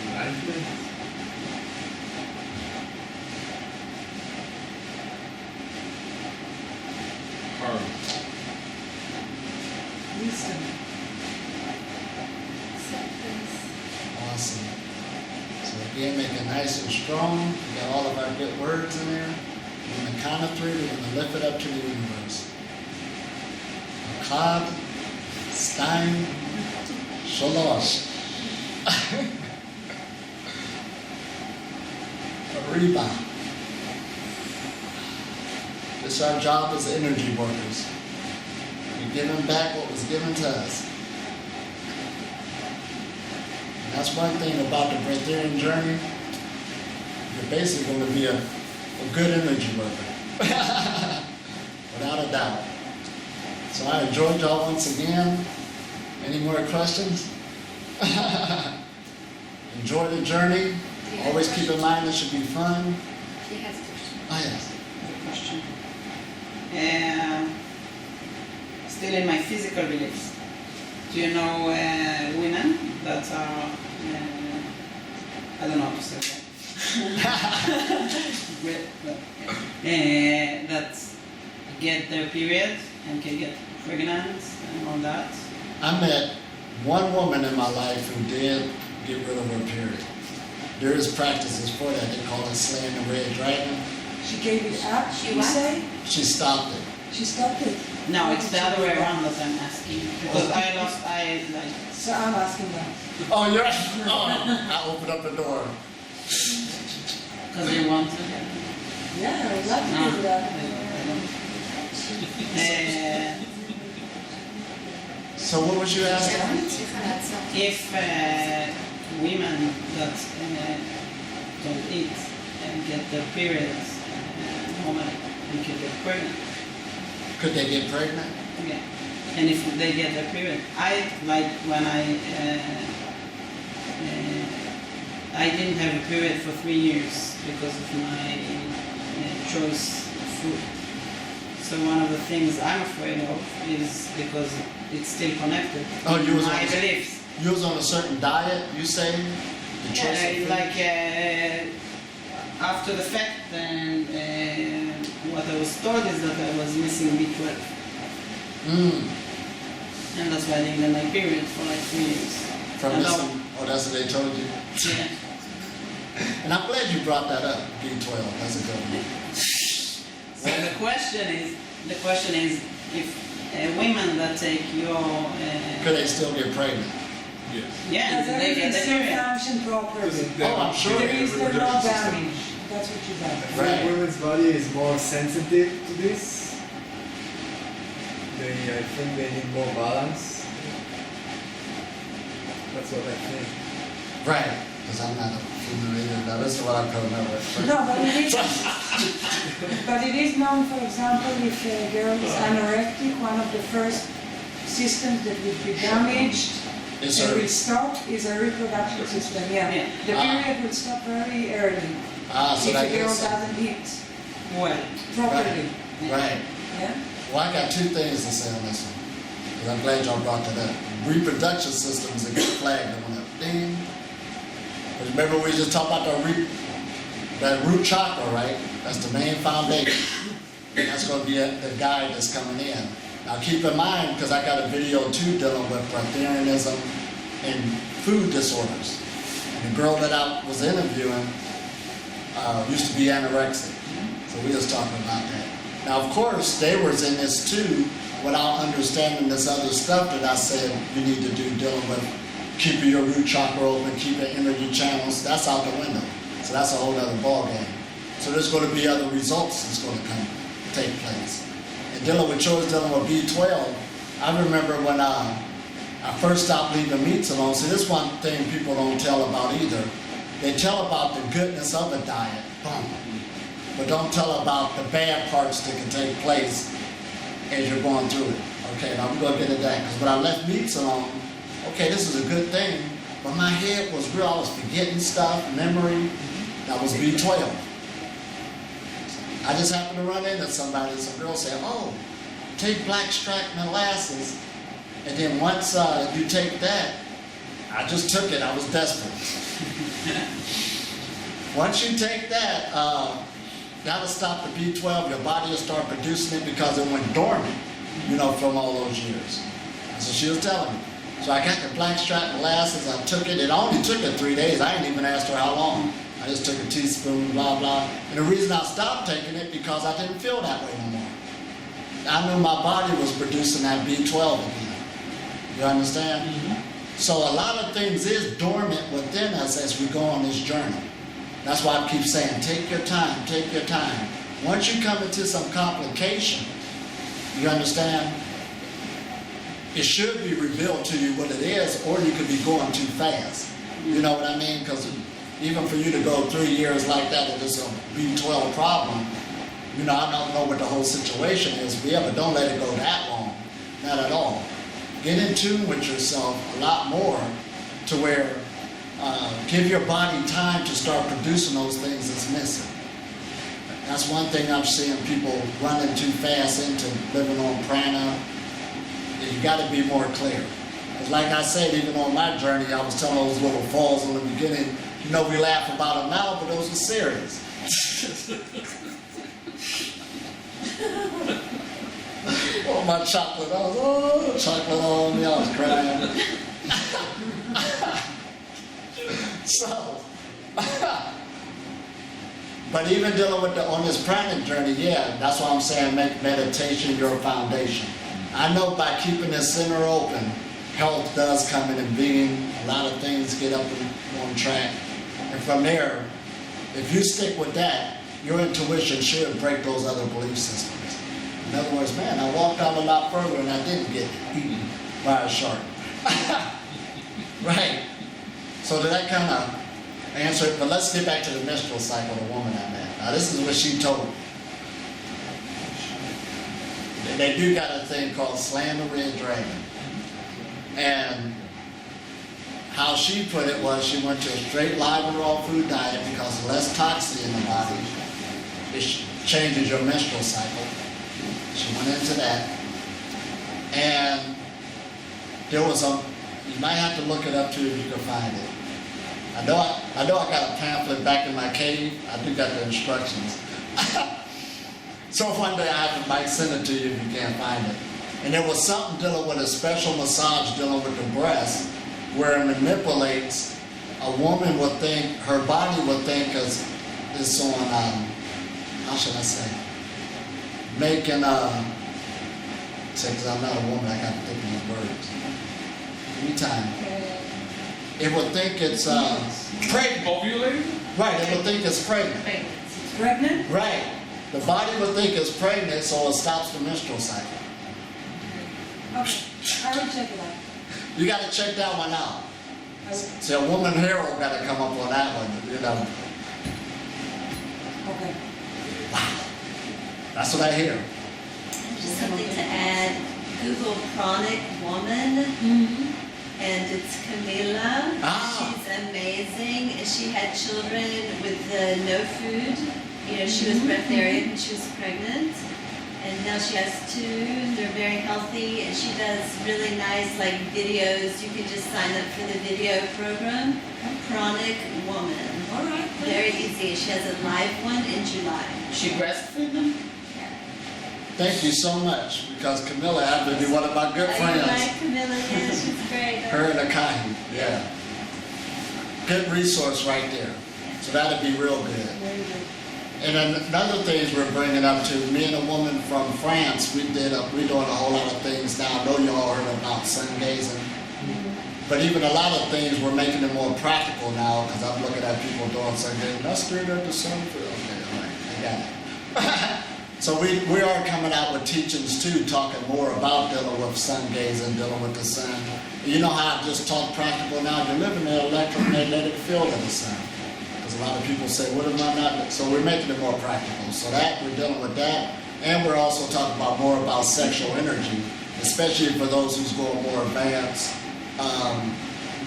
Enlightenment. Harmony. Wisdom. Acceptance. Awesome. So again, make it nice and strong. We got all of our good words in there. On the count of 3, we're going to lift it up to the universe. Akkad, Stein, Shalosh. Arriba. This is our job as energy workers. We're giving back what was given to us. And that's one thing about the breatharian journey. You're basically going to be a good energy worker. Without a doubt. So I enjoyed y'all once again. Any more questions? Enjoy the journey. Always keep in mind it should be fun. She has a question. Oh yes. Good question. Still in my physical beliefs. Do you know women that are, I don't know how to say that, that get their period and can get pregnant and all that? I met one woman in my life who did get rid of her period. There is practices for that. They call it slaying the red dragon. She gave it up, She you what? say? She stopped it. She stopped it. No, it's the other way around that I'm asking. Because I So I'm asking that. Oh, you're right. Oh, I opened up the door. because they want to. Yeah, I would love to No. do that. So what was you asking? If women that don't eat and get their periods normally and can get pregnant, Could they get pregnant? okay. And if they get their period, I like when I didn't have a period for 3 years because of my choice of food. So one of the things I'm afraid of is because it's still connected Oh, you was my on- beliefs. You was on a certain diet, you say? The choice of food? Like after the fact, and what I was told is that I was missing B12, and that's why I didn't get my period for like 3 years. From And missing? Oh, that's what they told you? Yeah. And I'm glad you brought that up, B12. That's a good one. So the question is, if women that take your Could they still get pregnant? Yes. yeah, Does they get everything the still period. function properly? Oh, I'm sure. There is no Reproduction system. damage. That's what you got. Right. Women's body is more sensitive to this. I think they need more balance. That's what I think. Right. Because I'm not a female either. Now, this is what I'm coming up with. No, but it is known, for example, if a girl is anorectic, one of the first systems that would be damaged It's and her. will stop is a reproduction system, yeah. Yeah. The period will stop very early So if that a girl is. doesn't eat Well, properly, Right. yeah? Well, I got 2 things to say on this one. Because I'm glad y'all brought that up. Reproduction systems that get flagged on that thing. But remember we just talked about that root chakra, right? That's the main foundation. And that's going to be the guide that's coming in. Now keep in mind, because I got a video too dealing with breatharianism and food disorders. And the girl that I was interviewing used to be anorexic. So we was talking about that. Now, of course, they was in this too without understanding this other stuff that I said you need to do, dealing with keeping your root chakra open, keeping energy channels. That's out the window. So that's a whole other ball game. So there's going to be other results that's going to take place. And dealing with yours, dealing with B12, I remember when I first stopped leaving meats alone. See, this one thing people don't tell about either. They tell about the goodness of a diet, boom, but don't tell about the bad parts that can take place as you're going through it. Okay, now we're going to get into that, because when I left meats alone, okay, this is a good thing, but my head was real. I was forgetting stuff, memory. That was B12. I just happened to run into somebody, some girl said, oh, take blackstrap molasses, and then once you take that, I just took it, I was desperate. Once you take that, that'll stop the B12, your body will start producing it because it went dormant, from all those years. That's what she was telling me. So I got the blackstrap molasses, I took it, it only took her 3 days, I didn't even ask her how long. I just took a teaspoon, blah, blah. And the reason I stopped taking it, because I didn't feel that way no more. I knew my body was producing that B12 again. You understand? Mm-hmm. So a lot of things is dormant within us as we go on this journey. That's why I keep saying, take your time, take your time. Once you come into some complication, you understand, it should be revealed to you what it is, or you could be going too fast. You know what I mean? Because even for you to go 3 years like that with this B12 problem, I don't know what the whole situation is, but don't let it go that long. Not at all. Get in tune with yourself a lot more to where give your body time to start producing those things that's missing. That's one thing I'm seeing people running too fast into living on prana. You got to be more clear. Because like I said, even on my journey, I was telling those little falls in the beginning, we laugh about them now, but those are serious. Oh, my chocolate, chocolate on me, I was crying. So, but even dealing with on this pranic journey, that's why I'm saying make meditation your foundation. I know by keeping the center open, health does come into being. A lot of things get up on track. And from there, if you stick with that, your intuition should break those other belief systems. In other words, man, I walked out a lot further and I didn't get eaten by a shark. Right. So did that kind of answer it? But let's get back to the menstrual cycle, the woman I met. Now this is what she told me. They do got a thing called slaying the red dragon. And how she put it was she went to a straight live and raw food diet because less toxin in the body. It changes your menstrual cycle. She went into that. And there was you might have to look it up too if you can find it. I know I got a pamphlet back in my cave. I do got the instructions. So one day I might send it to you if you can't find it. And there was something dealing with a special massage dealing with the breast where it manipulates. A woman would think, her body would think it's on, how should I say, making, because I'm not a woman, I got to think of my words. Give me time. It would think it's pregnant. Ovulating? Right, it would think it's pregnant. It's pregnant? Right. The body would think it's pregnant, so it stops the menstrual cycle. Okay, I will check it out. You got to check that one out. See, a woman herald got to come up on that one, Okay. Wow. That's what I hear. Just something to add. Google chronic woman, and it's Camila. Ah. She's amazing. She had children with no food. She was breatharian when she was pregnant. And now she has 2, and they're very healthy, and she does really nice videos. You can just sign up for the video program. Chronic Woman. All right. Very easy. She has a live one in July. She breastfeed them? Thank you so much, because Camilla happened to be one of my good I friends. like Camilla, yeah, she's great. Her and Akahi, yeah. Good resource right there. So that'd be real good. Very good. And then another things we're bringing up to, me and a woman from France, we're doing a whole lot of things now. I know you all heard about sun gazing. But even a lot of things, we're making it more practical now, because I'm looking at people doing sun gazing. That's straight at the sun. Okay, all right, I got it. So we are coming out with teachings too, talking more about dealing with sun gazing, dealing with the sun. You know how I just talk practical now? You're living in the electromagnetic field of the sun. Because a lot of people say, what am I not? So we're making it more practical. So that, we're dealing with that. And we're also talking about more about sexual energy, especially for those who's going more advanced,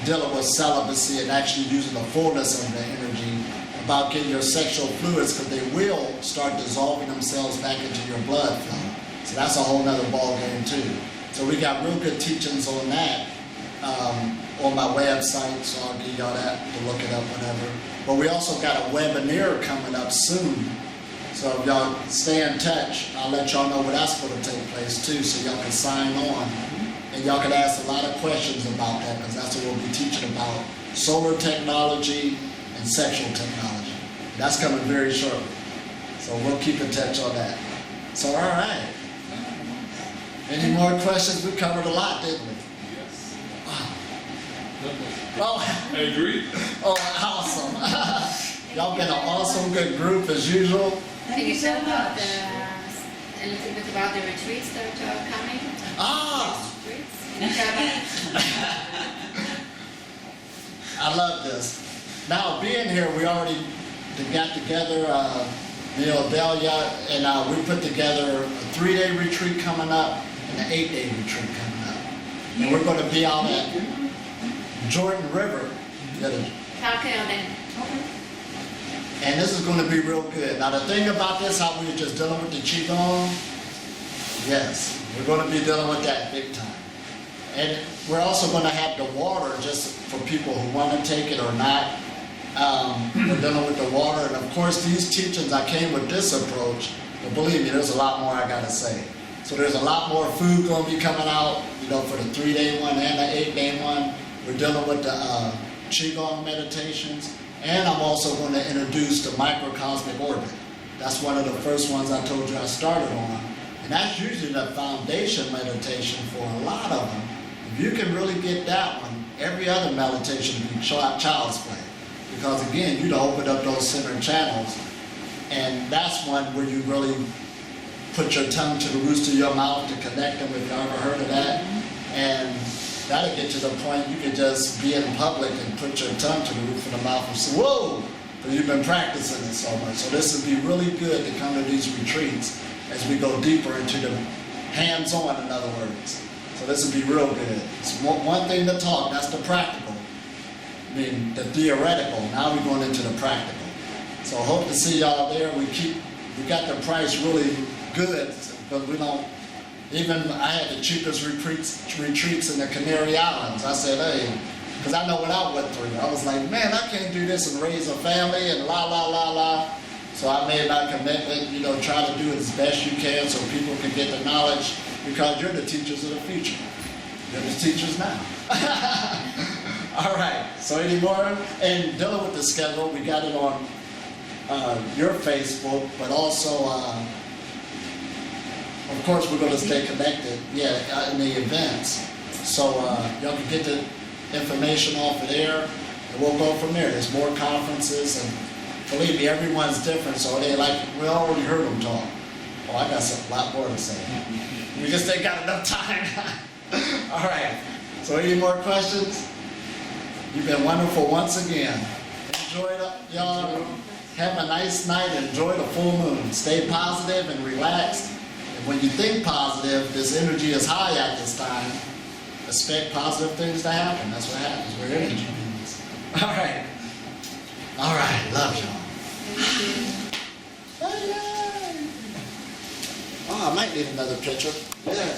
dealing with celibacy and actually using the fullness of the energy, about getting your sexual fluids, because they will start dissolving themselves back into your blood flow. So that's a whole nother ball game too. So we got real good teachings on that on my website, so I'll give y'all that to look it up, whatever. But we also got a webinar coming up soon. So if y'all stay in touch, I'll let y'all know where that's going to take place too, so y'all can sign on. And y'all can ask a lot of questions about that, because that's what we'll be teaching about solar technology and sexual technology. That's coming very shortly. So we'll keep in touch on that. So all right. Any more questions? We covered a lot, didn't we? Yes. Oh, I agree. oh, awesome. Y'all been an awesome, good group as usual. Thank Can you you so tell about much. a little bit about the retreats that are coming? Ah, Retreats? Can you tell about I love this. Now, being here, we already got together, Delia, and we put together a 3-day retreat coming up and an 8-day retreat coming up. And we're going to be out at Jordan River. Calculating? And this is going to be real good. Now, the thing about this, how we were just dealing with the Qigong, yes, we're going to be dealing with that big time. And we're also going to have the water just for people who want to take it or not. We're dealing with the water. And of course, these teachings, I came with this approach, but believe me, there's a lot more I got to say. So there's a lot more food going to be coming out, for the 3-day one and the 8-day one. We're dealing with the Qigong meditations. And I'm also going to introduce the microcosmic orbit. That's one of the first ones I told you I started on. And that's usually the foundation meditation for a lot of them. If you can really get that one, every other meditation will be child's play. Because again, you open up those center channels. And that's one where you really put your tongue to the roots of your mouth to connect them, if you ever heard of that. And that'll get to the point you can just be in public and put your tongue to the roof of the mouth and say, whoa, because you've been practicing it so much. So this would be really good to come to these retreats as we go deeper into the hands-on, in other words. So this would be real good. It's one thing to talk, that's the practical. I mean, the theoretical. Now we're going into the practical. So I hope to see y'all there. We got the price really good, but we don't. Even I had the cheapest retreats in the Canary Islands. I said, hey, because I know what I went through. I was like, man, I can't do this and raise a family and la, la, la, la. So I made my commitment, try to do it as best you can so people can get the knowledge, because you're the teachers of the future. You're the teachers now. All right, so any more? And dealing with the schedule, we got it on your Facebook, but also, of course, we're going to stay connected, in the events. So y'all can get the information off of there, and we'll go from there. There's more conferences, and believe me, everyone's different, so they we already heard them talk. Oh, I got a lot more to say. We just ain't got enough time. All right, so any more questions? You've been wonderful once again. Enjoy it, y'all. Have a nice night. Enjoy the full moon. Stay positive and relaxed. And when you think positive, this energy is high at this time. Expect positive things to happen. That's what happens. We're energy beings. All right. All right. Love y'all. Oh, I might need another picture. Yeah.